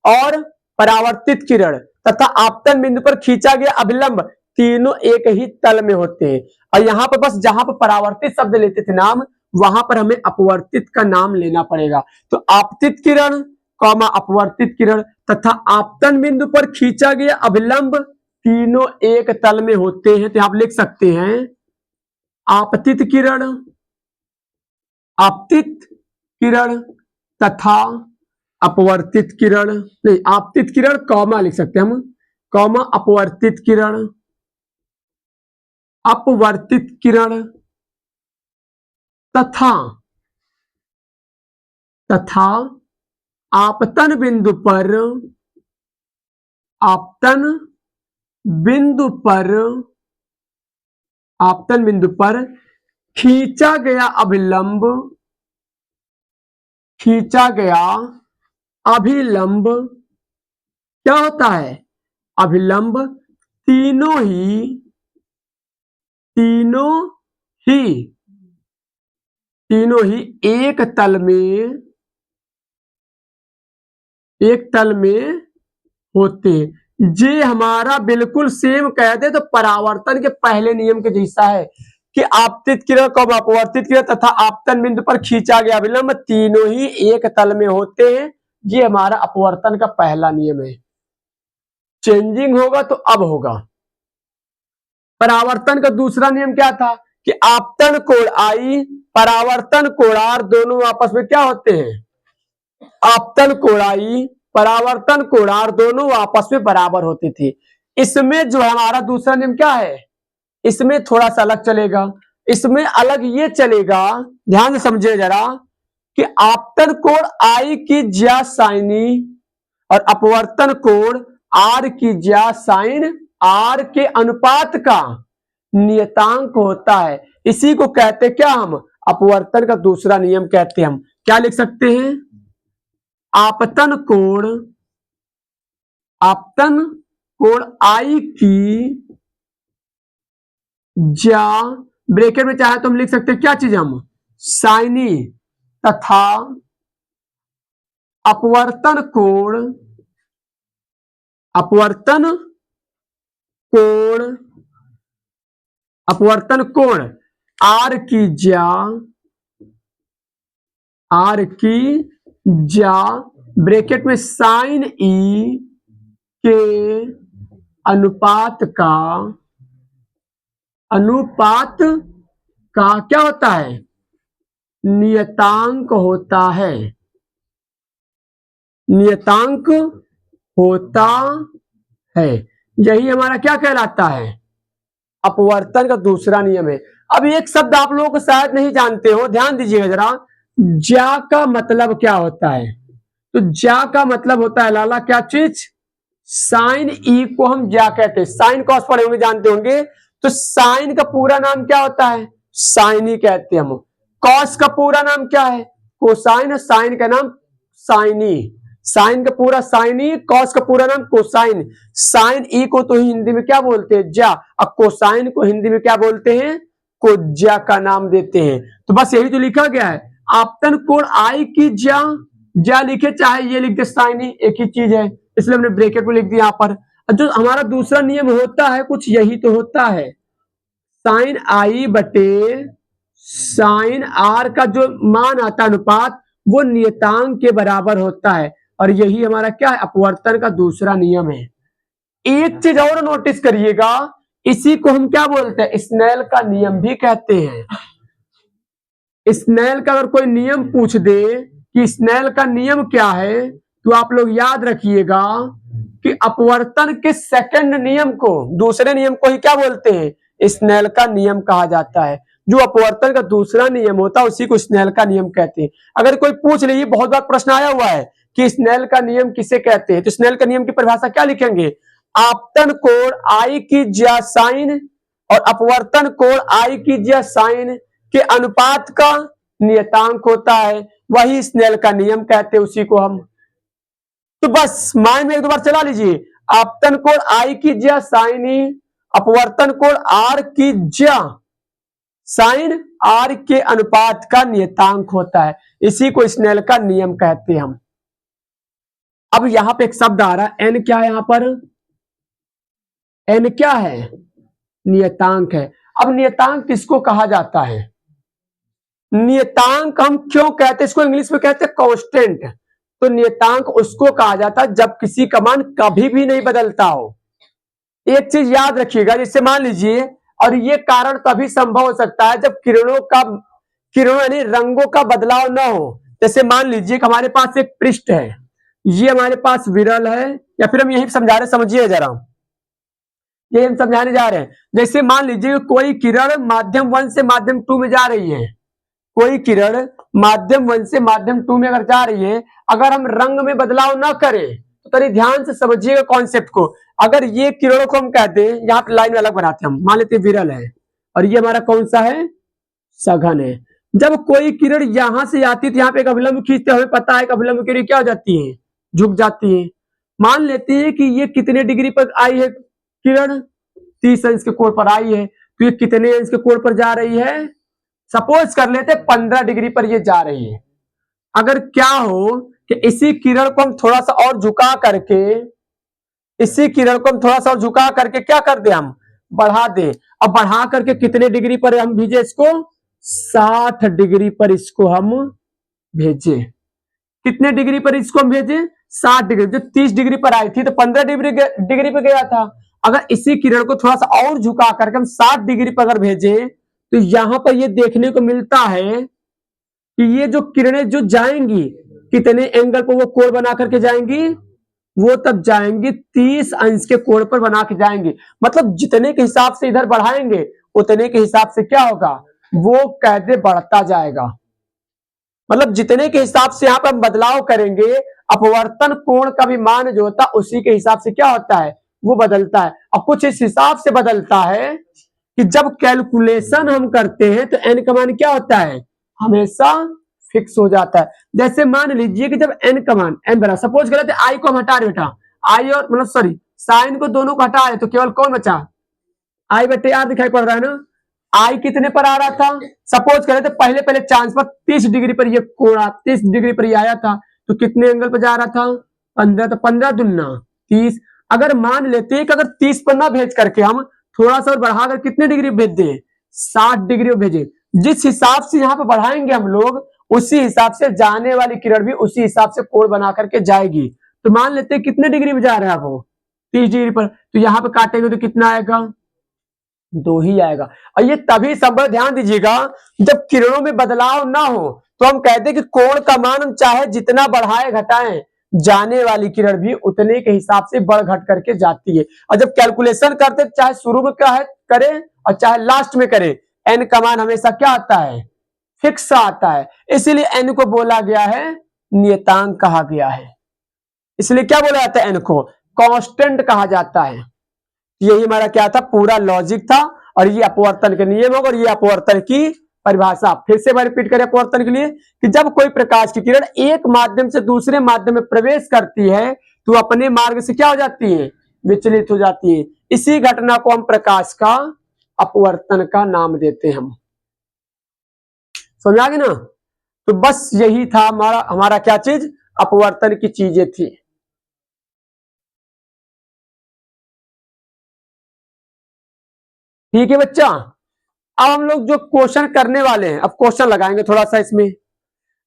और परावर्तित किरण तथा आपतन बिंदु पर खींचा गया अभिलंब तीनों एक ही तल में होते हैं। और यहाँ पर बस जहां पर परावर्तित शब्द लेते थे नाम, वहां पर हमें अपवर्तित का नाम लेना पड़ेगा। तो आपतित किरण कौमा अपवर्तित किरण तथा आपतन बिंदु पर खींचा गया अभिलंब तीनों एक तल में होते हैं। तो आप लिख सकते हैं आपतित किरण, आपतित किरण तथा अपवर्तित किरण, नहीं आपतित किरण कौमा लिख सकते हैं हम, कौमा अपवर्तित किरण, अपवर्तित किरण तथा तथा आपतन बिंदु पर, आपतन बिंदु पर, आपतन बिंदु पर खींचा गया अभिलंब, खींचा गया अभिलंब क्या होता है, अभिलंब तीनों ही एक तल में, एक तल में होते हैं। ये हमारा बिल्कुल सेम कह दे तो परावर्तन के पहले नियम के जैसा है कि आपतित किरण को अपवर्तित किरण तथा आपतन बिंदु पर खींचा गया विलंब तीनों ही एक तल में होते हैं। ये हमारा अपवर्तन का पहला नियम है। चेंजिंग होगा तो अब होगा। परावर्तन का दूसरा नियम क्या था कि आपतन कोण आई परावर्तन कोणार दोनों आपस में क्या होते हैं, आपतन कोणाई परावर्तन कोणार दोनों आपस में बराबर होते थे। इसमें जो हमारा दूसरा नियम क्या है, इसमें थोड़ा सा अलग चलेगा। इसमें अलग ये चलेगा, ध्यान से समझिए जरा, कि आपतन कोण आई की ज्या साइनी और अपवर्तन कोण आर की ज्या साइन आर के अनुपात का नियतांक होता है। इसी को कहते क्या हम, अपवर्तन का दूसरा नियम कहते हैं हम। क्या लिख सकते हैं? आपतन कोण आई की ज्या, ब्रैकेट में चाहे तो हम लिख सकते हैं क्या चीज हम, साइनी, तथा अपवर्तन कोण आर की ज्या ब्रैकेट में साइन ई के अनुपात का क्या होता है, नियतांक होता है। यही हमारा क्या कहलाता है, अपवर्तन का दूसरा नियम है। अब एक शब्द आप लोग शायद नहीं जानते हो, ध्यान दीजिएगा जरा, ज्या का मतलब क्या होता है? तो ज्या का मतलब होता है लाला क्या चीज, साइन ई को हम ज्या कहते हैं। साइन कॉस पढ़े होंगे, जानते होंगे। तो साइन का पूरा नाम क्या होता है, साइनी कहते हैं हम। कॉस का पूरा नाम क्या है, कोसाइन। साइन का नाम साइनी, साइन का पूरा साइनी, कॉस का पूरा नाम कोसाइन। साइन ई को तो हिंदी में क्या बोलते हैं, ज्या। अब कोसाइन को हिंदी में क्या बोलते हैं, कोज्या का नाम देते हैं। तो बस यही तो लिखा गया है, आपतन कोण आई की ज्या लिखे चाहे ये लिख दे साइनी, एक ही चीज है, इसलिए हमने ब्रैकेट में लिख दिया यहाँ पर। जो हमारा दूसरा नियम होता है कुछ यही तो होता है, साइन आई बटे साइन आर का जो मान आता है अनुपात, वो नियतांक के बराबर होता है। और यही हमारा क्या है, अपवर्तन का दूसरा नियम है। एक चीज और नोटिस करिएगा, इसी को हम क्या बोलते हैं, स्नेल का नियम भी कहते हैं। स्नेल का अगर कोई नियम पूछ दे कि स्नेल का नियम क्या है, तो आप लोग याद रखिएगा कि अपवर्तन के सेकंड नियम को, दूसरे नियम को ही क्या बोलते हैं, स्नेल का नियम कहा जाता है। जो अपवर्तन का दूसरा नियम होता है उसी को स्नेल का नियम कहते हैं। अगर कोई पूछ ले, बहुत बार प्रश्न आया हुआ है कि स्नेल का नियम किसे कहते हैं, तो स्नेल का नियम की परिभाषा क्या लिखेंगे, आपतन कोण आई की ज्या साइन और अपवर्तन कोण आई की ज्या साइन के अनुपात का नियतांक होता है, वही स्नेल का नियम कहते हैं उसी को हम। तो बस माइंड में एक दो बार चला लीजिए, आपतन कोण आई की ज्या साइनी, अपवर्तन कोण आर की ज्या साइन आर के अनुपात का नियतांक होता है, इसी को स्नेल का नियम कहते हैं हम। अब यहां पे एक शब्द आ रहा है, एन क्या है यहां पर, एन क्या है, नियतांक है। अब नियतांक किसको कहा जाता है, नियतांक हम क्यों कहते हैं इसको, इंग्लिश में कहते हैं कांस्टेंट। तो नियतांक उसको कहा जाता है जब किसी का मान कभी भी नहीं बदलता हो। एक चीज याद रखिएगा, जैसे मान लीजिए, और ये कारण तभी संभव हो सकता है जब किरणों यानी रंगों का बदलाव न हो। जैसे मान लीजिए कि हमारे पास एक पृष्ठ है, ये हमारे पास विरल है, या फिर हम यही समझा रहे, समझिए जरा, ये हम समझाने जा रहे हैं। जैसे मान लीजिए कोई किरण माध्यम 1 से माध्यम 2 में जा रही है, कोई किरण माध्यम 1 से माध्यम 2 में अगर जा रही है, अगर हम रंग में बदलाव ना करें तो तरी ध्यान से समझिएगा कॉन्सेप्ट को। अगर ये किरणों को हम कहते हैं, यहाँ पे लाइन अलग बनाते हैं हम, मान लेते हैं विरल है और ये हमारा कौन सा है, सघन है। जब कोई किरण यहां से आती है, यहाँ पे एक अभिलंब खींचते, हमें पता है कि अभिलंब किरण क्या हो जाती है, झुक जाती है। मान लेते हैं कि ये कितने डिग्री पर आई है किरण, 30 अंश के कोण पर आई है, तो ये कितने अंश के कोण पर जा रही है, सपोज कर लेते 15 डिग्री पर ये जा रही है। अगर क्या हो कि इसी किरण को हम थोड़ा सा और झुका करके, क्या कर दे, हम बढ़ा दे। अब बढ़ा करके कितने डिग्री पर हम भेजे इसको, 60 डिग्री पर इसको हम भेजे। कितने डिग्री पर इसको हम भेजे, 60 डिग्री। जो 30 डिग्री पर आई थी तो 15 डिग्री पर गया था। अगर इसी किरण को थोड़ा सा और झुका करके हम 60 डिग्री पर अगर भेजे, तो यहां पर ये देखने को मिलता है कि ये जो किरणें जो जाएंगी, कितने एंगल पर वो कोण बना करके जाएंगी, वो तब जाएंगी 30 अंश के कोण पर बना के जाएंगे। मतलब जितने के हिसाब से इधर बढ़ाएंगे उतने के हिसाब से क्या होगा, वो कैसे बढ़ता जाएगा। मतलब जितने के हिसाब से यहाँ पर हम बदलाव करेंगे, अपवर्तन कोण का भी मान जो होता है उसी के हिसाब से क्या होता है, वो बदलता है। अब कुछ इस हिसाब से बदलता है कि जब कैलकुलेशन हम करते हैं तो एन का मान क्या होता है, हमेशा फिक्स हो जाता है। जैसे मान लीजिए कि जब n का मान n बड़ा, सपोज कर लेते आई को हम हटा रहे बेटा, आई और मतलब सॉरी साइन को दोनों को हटा रहे तो केवल कौन बचा, आई बटे आर दिखाई पड़ रहा है ना। आई कितने पर आ रहा था, सपोज करें तो पहले पहले चांस पर 30 डिग्री पर ये कोण 30 डिग्री पर ये आया था, तो कितने एंगल पर जा रहा था 15, तो 15 दुना 30। अगर मान लेते हैं कि अगर 30 पर ना भेज करके हम थोड़ा सा बढ़ाकर कितने डिग्री भेज दें, 60 डिग्री भेजे, जिस हिसाब से यहाँ पे बढ़ाएंगे हम लोग उसी हिसाब से जाने वाली किरण भी उसी हिसाब से कोण बना करके जाएगी। तो मान लेते हैं कितने डिग्री में जा रहा है वो 30 डिग्री पर, तो यहाँ पे काटेंगे तो कितना आएगा 2 ही आएगा। और ये तभी संभव, ध्यान दीजिएगा, जब किरणों में बदलाव ना हो। तो हम कहते हैं कि कोण का मान हम चाहे जितना बढ़ाए घटाएं, जाने वाली किरण भी उतने के हिसाब से बढ़ घट करके जाती है। और जब कैलकुलेशन करते चाहे शुरू में क्या है करें और चाहे लास्ट में करें, एन का मान हमेशा क्या आता है, फिक्स आता है। इसीलिए एन को बोला गया है नियतांक कहा गया है। इसलिए क्या बोला जाता है, एन को कांस्टेंट कहा जाता है। यही हमारा क्या था, पूरा लॉजिक था। और ये अपवर्तन के नियम और ये अपवर्तन की परिभाषा। फिर से मैं रिपीट करें अपवर्तन के लिए, कि जब कोई प्रकाश की किरण एक माध्यम से दूसरे माध्यम में प्रवेश करती है तो अपने मार्ग से क्या हो जाती है, विचलित हो जाती है। इसी घटना को हम प्रकाश का अपवर्तन का नाम देते हैं। हम समझ आ गए ना। तो बस यही था हमारा क्या चीज, अपवर्तन की चीजें थी। ठीक है बच्चा, अब हम लोग जो क्वेश्चन करने वाले हैं, अब क्वेश्चन लगाएंगे थोड़ा सा इसमें।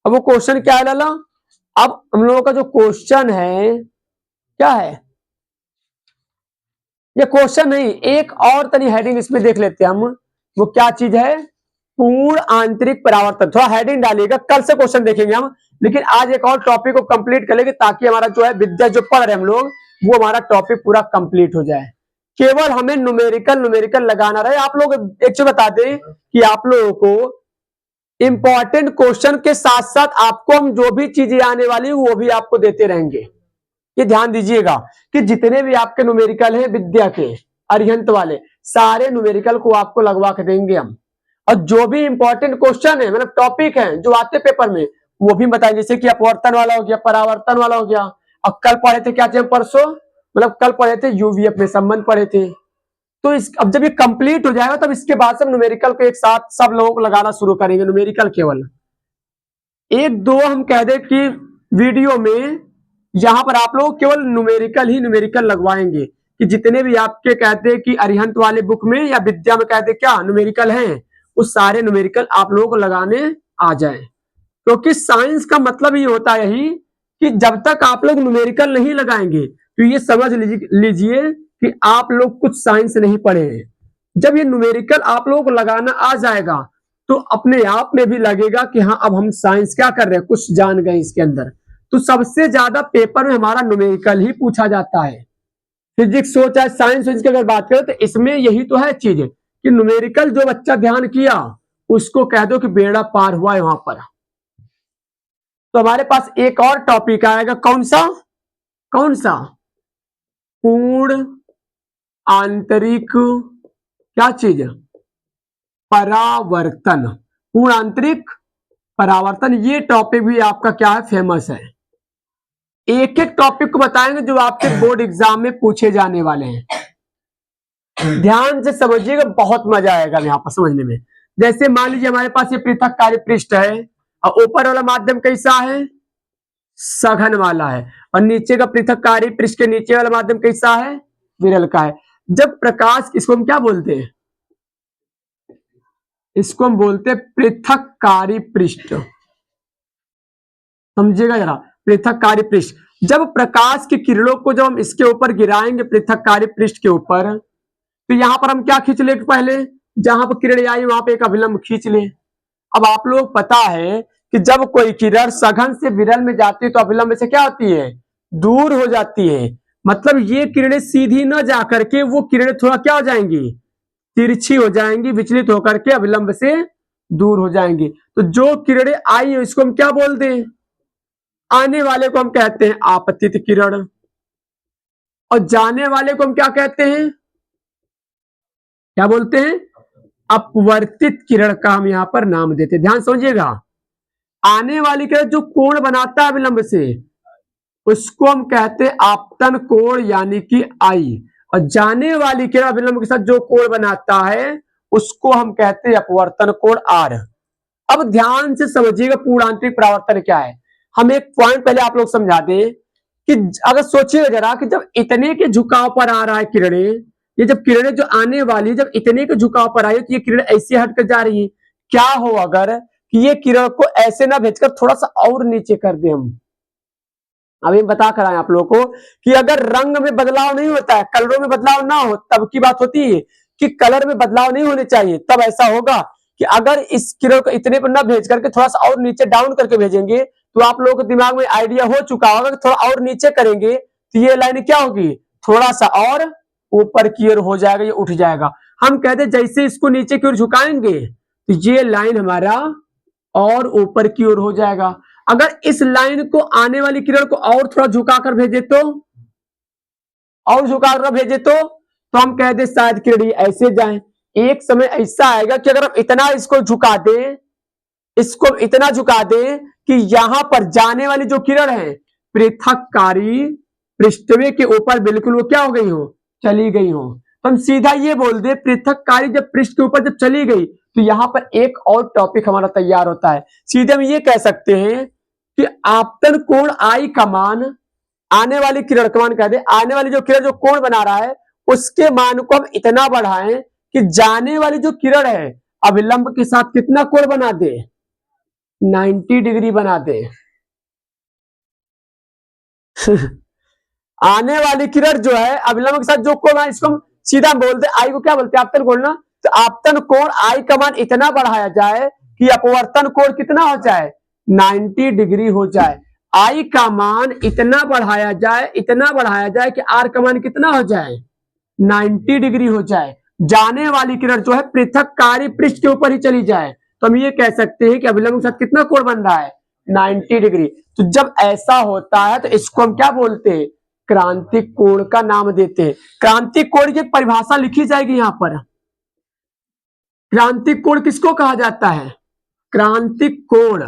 अब वो क्वेश्चन क्या है लाला, अब हम लोगों का जो क्वेश्चन है क्या है, ये क्वेश्चन नहीं, एक और तनी हेडिंग इसमें देख लेते हैं हम। वो क्या चीज है, पूर्ण आंतरिक परावर्तन। थोड़ा हेडिंग डालिएगा, कल से क्वेश्चन देखेंगे हम, लेकिन आज एक और टॉपिक को कंप्लीट कर लेंगे ताकि हमारा जो है विद्या जो पढ़ रहे हम लोग वो हमारा टॉपिक पूरा कंप्लीट हो जाए। केवल हमें न्यूमेरिकल लगाना रहे। आप लोग एक चीज बता दें कि आप लोगों को इंपॉर्टेंट क्वेश्चन के साथ साथ आपको हम जो भी चीजें आने वाली वो भी आपको देते रहेंगे। ये ध्यान दीजिएगा कि जितने भी आपके न्यूमेरिकल हैं विद्या के अरिहंत वाले, सारे न्यूमेरिकल को आपको लगवा के देंगे हम। और जो भी इंपॉर्टेंट क्वेश्चन है मतलब टॉपिक है जो आते पेपर में वो भी बताएंगे, जैसे कि अपवर्तन वाला हो गया, परावर्तन वाला हो गया। और कल पढ़े थे क्या, परसों मतलब कल पढ़े थे यूवीएफ में संबंध पढ़े थे। तो इस अब जब ये कंप्लीट हो जाएगा तब इसके बाद सब न्यूमेरिकल को एक साथ सब लोगों को लगाना शुरू करेंगे। न्यूमेरिकल केवल एक दो हम कह दे कि वीडियो में यहां पर आप लोग केवल न्यूमेरिकल ही न्यूमेरिकल लगवाएंगे, कि जितने भी आपके कहते हैं कि अरिहंत वाले बुक में या विद्या में कहते क्या न्यूमेरिकल हैं, उस सारे न्यूमेरिकल आप लोगों को लगाने आ जाए। क्योंकि साइंस का मतलब ये होता है यही कि जब तक आप लोग न्यूमेरिकल नहीं लगाएंगे तो ये समझ लीजिए कि आप लोग कुछ साइंस नहीं पढ़े हैं। जब ये न्यूमेरिकल आप लोगों को लगाना आ जाएगा तो अपने आप में भी लगेगा कि हाँ अब हम साइंस क्या कर रहे हैं, कुछ जान गए इसके अंदर। तो सबसे ज्यादा पेपर में हमारा न्यूमेरिकल ही पूछा जाता है। फिजिक्स हो चाहे साइंस की अगर बात करें तो इसमें यही तो है चीज कि न्यूमेरिकल जो बच्चा ध्यान किया उसको कह दो कि बेड़ा पार हुआ है वहां पर। तो हमारे पास एक और टॉपिक आएगा, कौन सा, पूर्ण आंतरिक क्या चीज, परावर्तन। पूर्ण आंतरिक परावर्तन, ये टॉपिक भी आपका क्या है, फेमस है। एक एक टॉपिक को बताएंगे जो आपके बोर्ड एग्जाम में पूछे जाने वाले हैं। ध्यान से समझिएगा, बहुत मजा आएगा यहाँ पर समझने में। जैसे मान लीजिए हमारे पास ये पृथक कार्य पृष्ठ है और ऊपर वाला माध्यम कैसा है, सघन वाला है, और नीचे का पृथक कार्य पृष्ठ के नीचे वाला माध्यम कैसा है, विरल का है। जब प्रकाश, इसको हम क्या बोलते हैं, इसको हम बोलते हैं पृथक कार्य पृष्ठ। समझिएगा जरा, पृथक कार्य पृष्ठ। जब प्रकाश की किरणों को जब हम इसके ऊपर गिराएंगे पृथक कार्य पृष्ठ के ऊपर, तो यहां पर हम क्या खींच ले, पहले जहां पर किरण आई वहां पे एक अभिलंब खींच ले। अब आप लोग पता है कि जब कोई किरण सघन से विरल में जाती है तो अभिलंब से क्या होती है, दूर हो जाती है। मतलब ये किरणें सीधी न जाकर के वो किरणें थोड़ा क्या हो जाएंगी, तिरछी हो जाएंगी, विचलित होकर के अभिलंब से दूर हो जाएंगी। तो जो किरणें आई है इसको हम क्या बोलते हैं, आने वाले को हम कहते हैं आपतित किरण, और जाने वाले को हम क्या कहते हैं, क्या बोलते हैं, अपवर्तित किरण का हम यहां पर नाम देते हैं। ध्यान समझिएगा। आने वाली किरण जो कोण बनाता है अभिलंब से, उसको हम कहते हैं आपतन कोण यानी कि आई, और जाने वाली किरण अभिलंब के साथ जो कोण बनाता है उसको हम कहते हैं अपवर्तन कोण आर। अब ध्यान से समझिएगा पूर्णांतरिक परावर्तन क्या है। हम एक पॉइंट पहले आप लोग समझा दें कि अगर सोचिएगा जरा कि जब इतने के झुकाव पर आ रहा है किरणें, ये जब किरणें जो आने वाली जब इतने के झुकाव पर आई तो ये किरण ऐसे हटकर जा रही है, क्या हो अगर कि ये किरण को ऐसे ना भेजकर थोड़ा सा और नीचे कर दे हम। अभी बता कर आए आप लोगों को कि अगर रंग में बदलाव नहीं होता है, कलरों में बदलाव ना हो तब की बात होती है कि कलर में बदलाव नहीं होने चाहिए, तब ऐसा होगा कि अगर इस किरण को इतने पर ना भेज करके थोड़ा सा और नीचे डाउन करके भेजेंगे तो आप लोगों के दिमाग में आइडिया हो चुका होगा कि थोड़ा और नीचे करेंगे तो ये लाइन क्या होगी, थोड़ा सा और ऊपर की ओर हो जाएगा, ये उठ जाएगा। हम कहते जैसे इसको नीचे की ओर झुकाएंगे तो ये लाइन हमारा और ऊपर की ओर हो जाएगा। अगर इस लाइन को आने वाली किरण को और थोड़ा झुकाकर भेजे तो, और झुकाकर भेजे तो हम कहते शायद किरण ऐसे जाए। एक समय ऐसा आएगा कि अगर हम इतना इसको झुका दें, इसको इतना झुका दें कि यहां पर जाने वाली जो किरण है पृथककारी पृष्ठवे के ऊपर बिल्कुल वो क्या हो गई हो, चली गई हो। तो हम सीधा ये बोल दे पृथककारी जब पृष्ठ के ऊपर जब चली गई तो यहां पर एक और टॉपिक हमारा तैयार होता है। सीधे हम ये कह सकते हैं कि आपतन कोण आई का मान, आने वाली किरण का मान कह दे, आने वाली जो किरण जो कोण बना रहा है उसके मान को हम इतना बढ़ाएं कि जाने वाली जो किरण है अभिलंब के साथ कितना कोण बना दे, 90 डिग्री बना दे। आने वाली किरण जो है अभिलंब के साथ जो कोण है इसको हम सीधा बोलते आई को क्या बोलते हैं, आपतन कोण ना। तो आपतन कोण आई का मान इतना बढ़ाया जाए कि अपवर्तन कोण कितना हो जाए, 90 डिग्री हो जाए। आई का मान इतना बढ़ाया जाए, इतना बढ़ाया जाए कि आर का मान कितना हो जाए, 90 डिग्री हो जाए। जाने वाली किरण जो है पृथककारी पृष्ठ के ऊपर ही चली जाए तो हम ये कह सकते हैं कि अभिलंब के साथ कितना कोण बन रहा है, 90 डिग्री। तो जब ऐसा होता है तो इसको हम क्या बोलते हैं, क्रांतिक कोण का नाम देते हैं। क्रांतिक कोण की परिभाषा लिखी जाएगी यहां पर। क्रांतिक कोण किसको कहा जाता है, क्रांतिक कोण।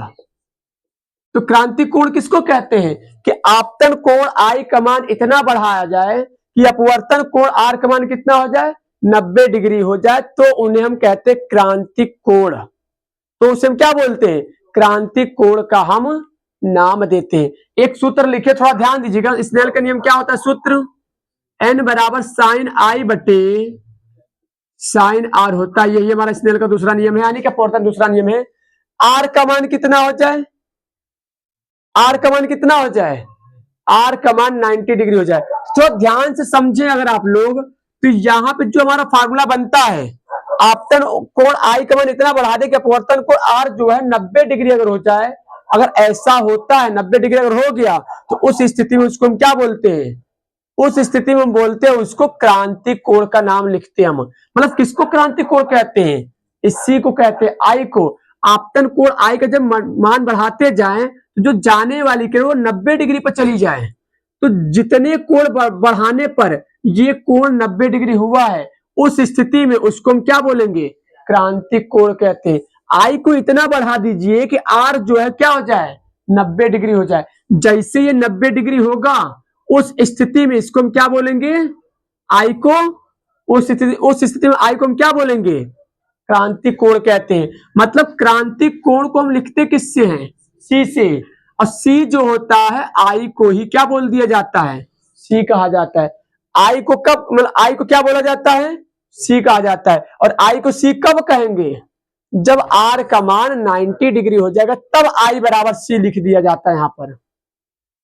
तो क्रांतिक कोण किसको कहते हैं कि आपतन कोण आई का मान इतना बढ़ाया जाए कि अपवर्तन कोण आर का मान कितना हो जाए, 90 डिग्री हो जाए, तो उन्हें हम कहते हैं क्रांतिक कोण। तो उसे हम क्या बोलते हैं, क्रांतिक कोण का हम नाम देते हैं। एक सूत्र लिखे, थोड़ा ध्यान दीजिएगा। स्नेल का नियम क्या होता है, सूत्र n बराबर साइन आई बटे साइन आर होता है। यही हमारा स्नेल का दूसरा नियम है, यानी कि अपवर्तन दूसरा नियम है। आर का मान कितना हो जाए, आर का मान कितना हो जाए, आर का मान 90 डिग्री हो जाए। तो ध्यान से समझे अगर आप लोग, तो यहां पे जो हमारा फार्मूला बनता है, आपतन कोण आई का मान इतना बढ़ा दे कि अपवर्तन कोण आर जो है 90 डिग्री अगर हो जाए, अगर ऐसा होता है 90 डिग्री अगर हो गया तो उस स्थिति में उसको हम क्या बोलते हैं, उस स्थिति में हम बोलते हैं उसको क्रांतिक कोण का नाम लिखते हैं हम। मतलब किसको क्रांतिक कोण कहते हैं, इसी को कहते हैं आई को। आपतन कोण आई का जब मान बढ़ाते जाएं तो जो जाने वाली किरण वो 90 डिग्री पर चली जाए, तो जितने कोण बढ़ाने पर ये कोण 90 डिग्री हुआ है उस स्थिति में उसको हम क्या बोलेंगे, क्रांतिक कोण कहते हैं। आई को इतना बढ़ा दीजिए कि आर जो है क्या हो जाए, 90 डिग्री हो जाए। जैसे ये 90 डिग्री होगा उस स्थिति में इसको हम क्या बोलेंगे, आई को, उस स्थिति में आई को हम क्या बोलेंगे, क्रांतिक कोण कहते हैं। मतलब क्रांतिक कोण को हम लिखते किससे हैं, सी से। और सी जो होता है आई को ही क्या बोल दिया जाता है, सी कहा जाता है। आई को कब, मतलब आई को क्या बोला जाता है, सी कहा जाता है। और आई को सी कब कहेंगे, जब आर का मान 90 डिग्री हो जाएगा तब आई बराबर सी लिख दिया जाता है। यहां पर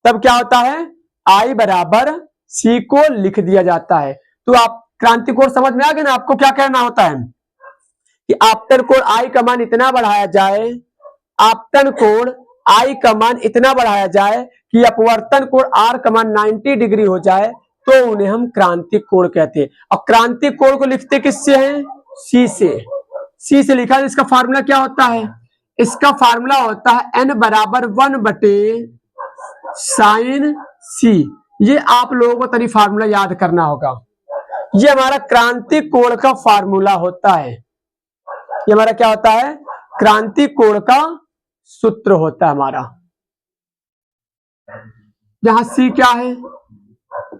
तब क्या होता है, आई बराबर सी को लिख दिया जाता है। तो आप क्रांतिक कोण समझ में आ गया ना, आपको क्या कहना होता है कि आपतन कोण आई का मान इतना बढ़ाया जाए, आपतन कोण आई का मान इतना बढ़ाया जाए कि अपवर्तन कोण आर का मान 90 डिग्री हो जाए, तो उन्हें हम क्रांतिक कोण कहते हैं। और क्रांतिक कोण को लिखते किससे हैं, सी से। सी से लिखा है। इसका फार्मूला क्या होता है, इसका फार्मूला होता है एन बराबर 1 बटे साइन सी। ये आप लोगों को तरी फार्मूला याद करना होगा। ये हमारा क्रांतिक कोण का फार्मूला होता है। ये हमारा क्या होता है, क्रांतिक कोण का सूत्र होता है हमारा। यहां सी क्या है,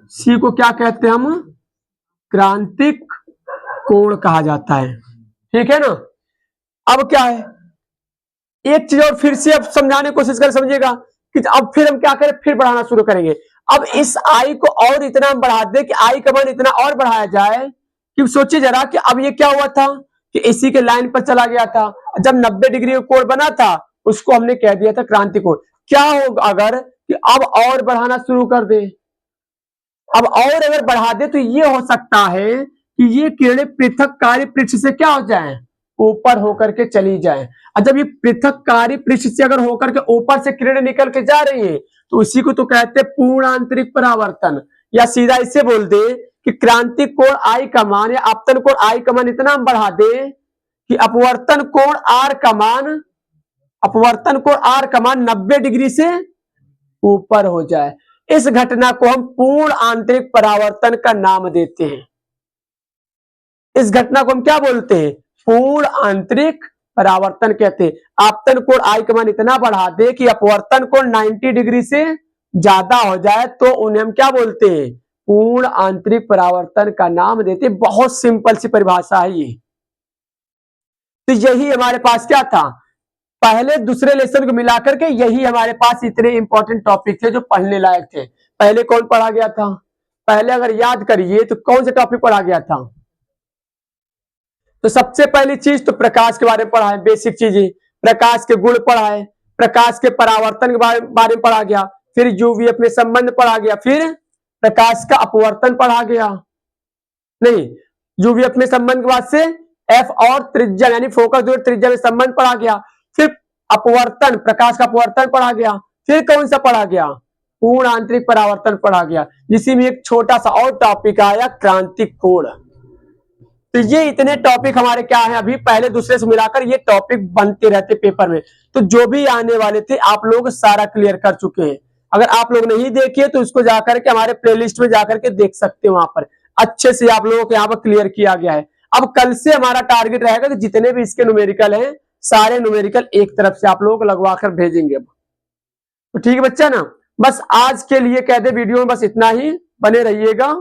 सी को क्या कहते हैं हम, क्रांतिक कोण कहा जाता है। ठीक है ना। अब क्या है, एक चीज और फिर से अब समझाने की कोशिश कर, समझिएगा कि अब फिर हम क्या करें, फिर बढ़ाना शुरू करेंगे। अब इस आई को और इतना बढ़ा दे कि आई का मान इतना और बढ़ाया जाए कि सोचिए जरा कि अब ये क्या हुआ था कि इसी के लाइन पर चला गया था, जब 90 डिग्री का कोण बना था उसको हमने कह दिया था क्रांति कोण। क्या होगा अगर कि अब और बढ़ाना शुरू कर दे, अब और अगर बढ़ा दे तो ये हो सकता है कि ये किरणें पृथककारी पृष्ठ से क्या हो जाए, ऊपर होकर के चली जाए। और जब ये पृथककारी पृष्ठ से अगर होकर के ऊपर से किरणें निकल के जा रही है तो उसी को तो कहते हैं पूर्ण आंतरिक परावर्तन। या सीधा इससे बोल दे कि क्रांतिक कोण आई का मान या आपतन कोण आई का मान इतना हम बढ़ा दे कि अपवर्तन कोण आर का मान, अपवर्तन कोण आर का मान 90 डिग्री से ऊपर हो जाए। इस घटना को हम पूर्ण आंतरिक परावर्तन का नाम देते हैं। इस घटना को हम क्या बोलते हैं, पूर्ण आंतरिक परावर्तन कहते हैं। आपतन कोण आई का मान इतना बढ़ा दे कि अपवर्तन कोण 90 डिग्री से ज्यादा हो जाए तो उन्हें हम क्या बोलते हैं, पूर्ण आंतरिक परावर्तन का नाम देते हैं। बहुत सिंपल सी परिभाषा है ये। तो यही हमारे पास क्या था, पहले दूसरे लेसन को मिलाकर के यही हमारे पास इतने इंपॉर्टेंट टॉपिक थे जो पढ़ने लायक थे। पहले कौन पढ़ा गया था, पहले अगर याद करिए तो कौन सा टॉपिक पढ़ा गया था। तो सबसे पहली चीज तो प्रकाश के बारे में पढ़ा है, बेसिक चीजें, प्रकाश के गुण पढ़ा है, प्रकाश के परावर्तन के बारे में पढ़ा गया, फिर यूवीएफ में संबंध पढ़ा गया, फिर प्रकाश का अपवर्तन पढ़ा गया, नहीं यूवीएफ में संबंध के बाद से एफ और त्रिज्या यानी फोकस दूरी त्रिज्या में संबंध पढ़ा गया, फिर अपवर्तन प्रकाश का अपवर्तन पढ़ा गया, फिर कौन सा पढ़ा गया, पूर्ण आंतरिक परावर्तन पढ़ा गया, जिसी में एक छोटा सा और टॉपिक आया क्रांतिक कोण। तो ये इतने टॉपिक हमारे क्या है, अभी पहले दूसरे से मिलाकर ये टॉपिक बनते रहते पेपर में। तो जो भी आने वाले थे आप लोग सारा क्लियर कर चुके हैं। अगर आप लोग नहीं देखे तो उसको जाकर के हमारे प्लेलिस्ट में जाकर के देख सकते हैं, वहां पर अच्छे से आप लोगों को यहाँ पर क्लियर किया गया है। अब कल से हमारा टारगेट रहेगा कि जितने भी इसके न्यूमेरिकल हैं सारे न्यूमेरिकल एक तरफ से आप लोगों को लगवा कर भेजेंगे। तो ठीक है बच्चा ना, बस आज के लिए कह दे वीडियो में बस इतना ही, बने रहिएगा।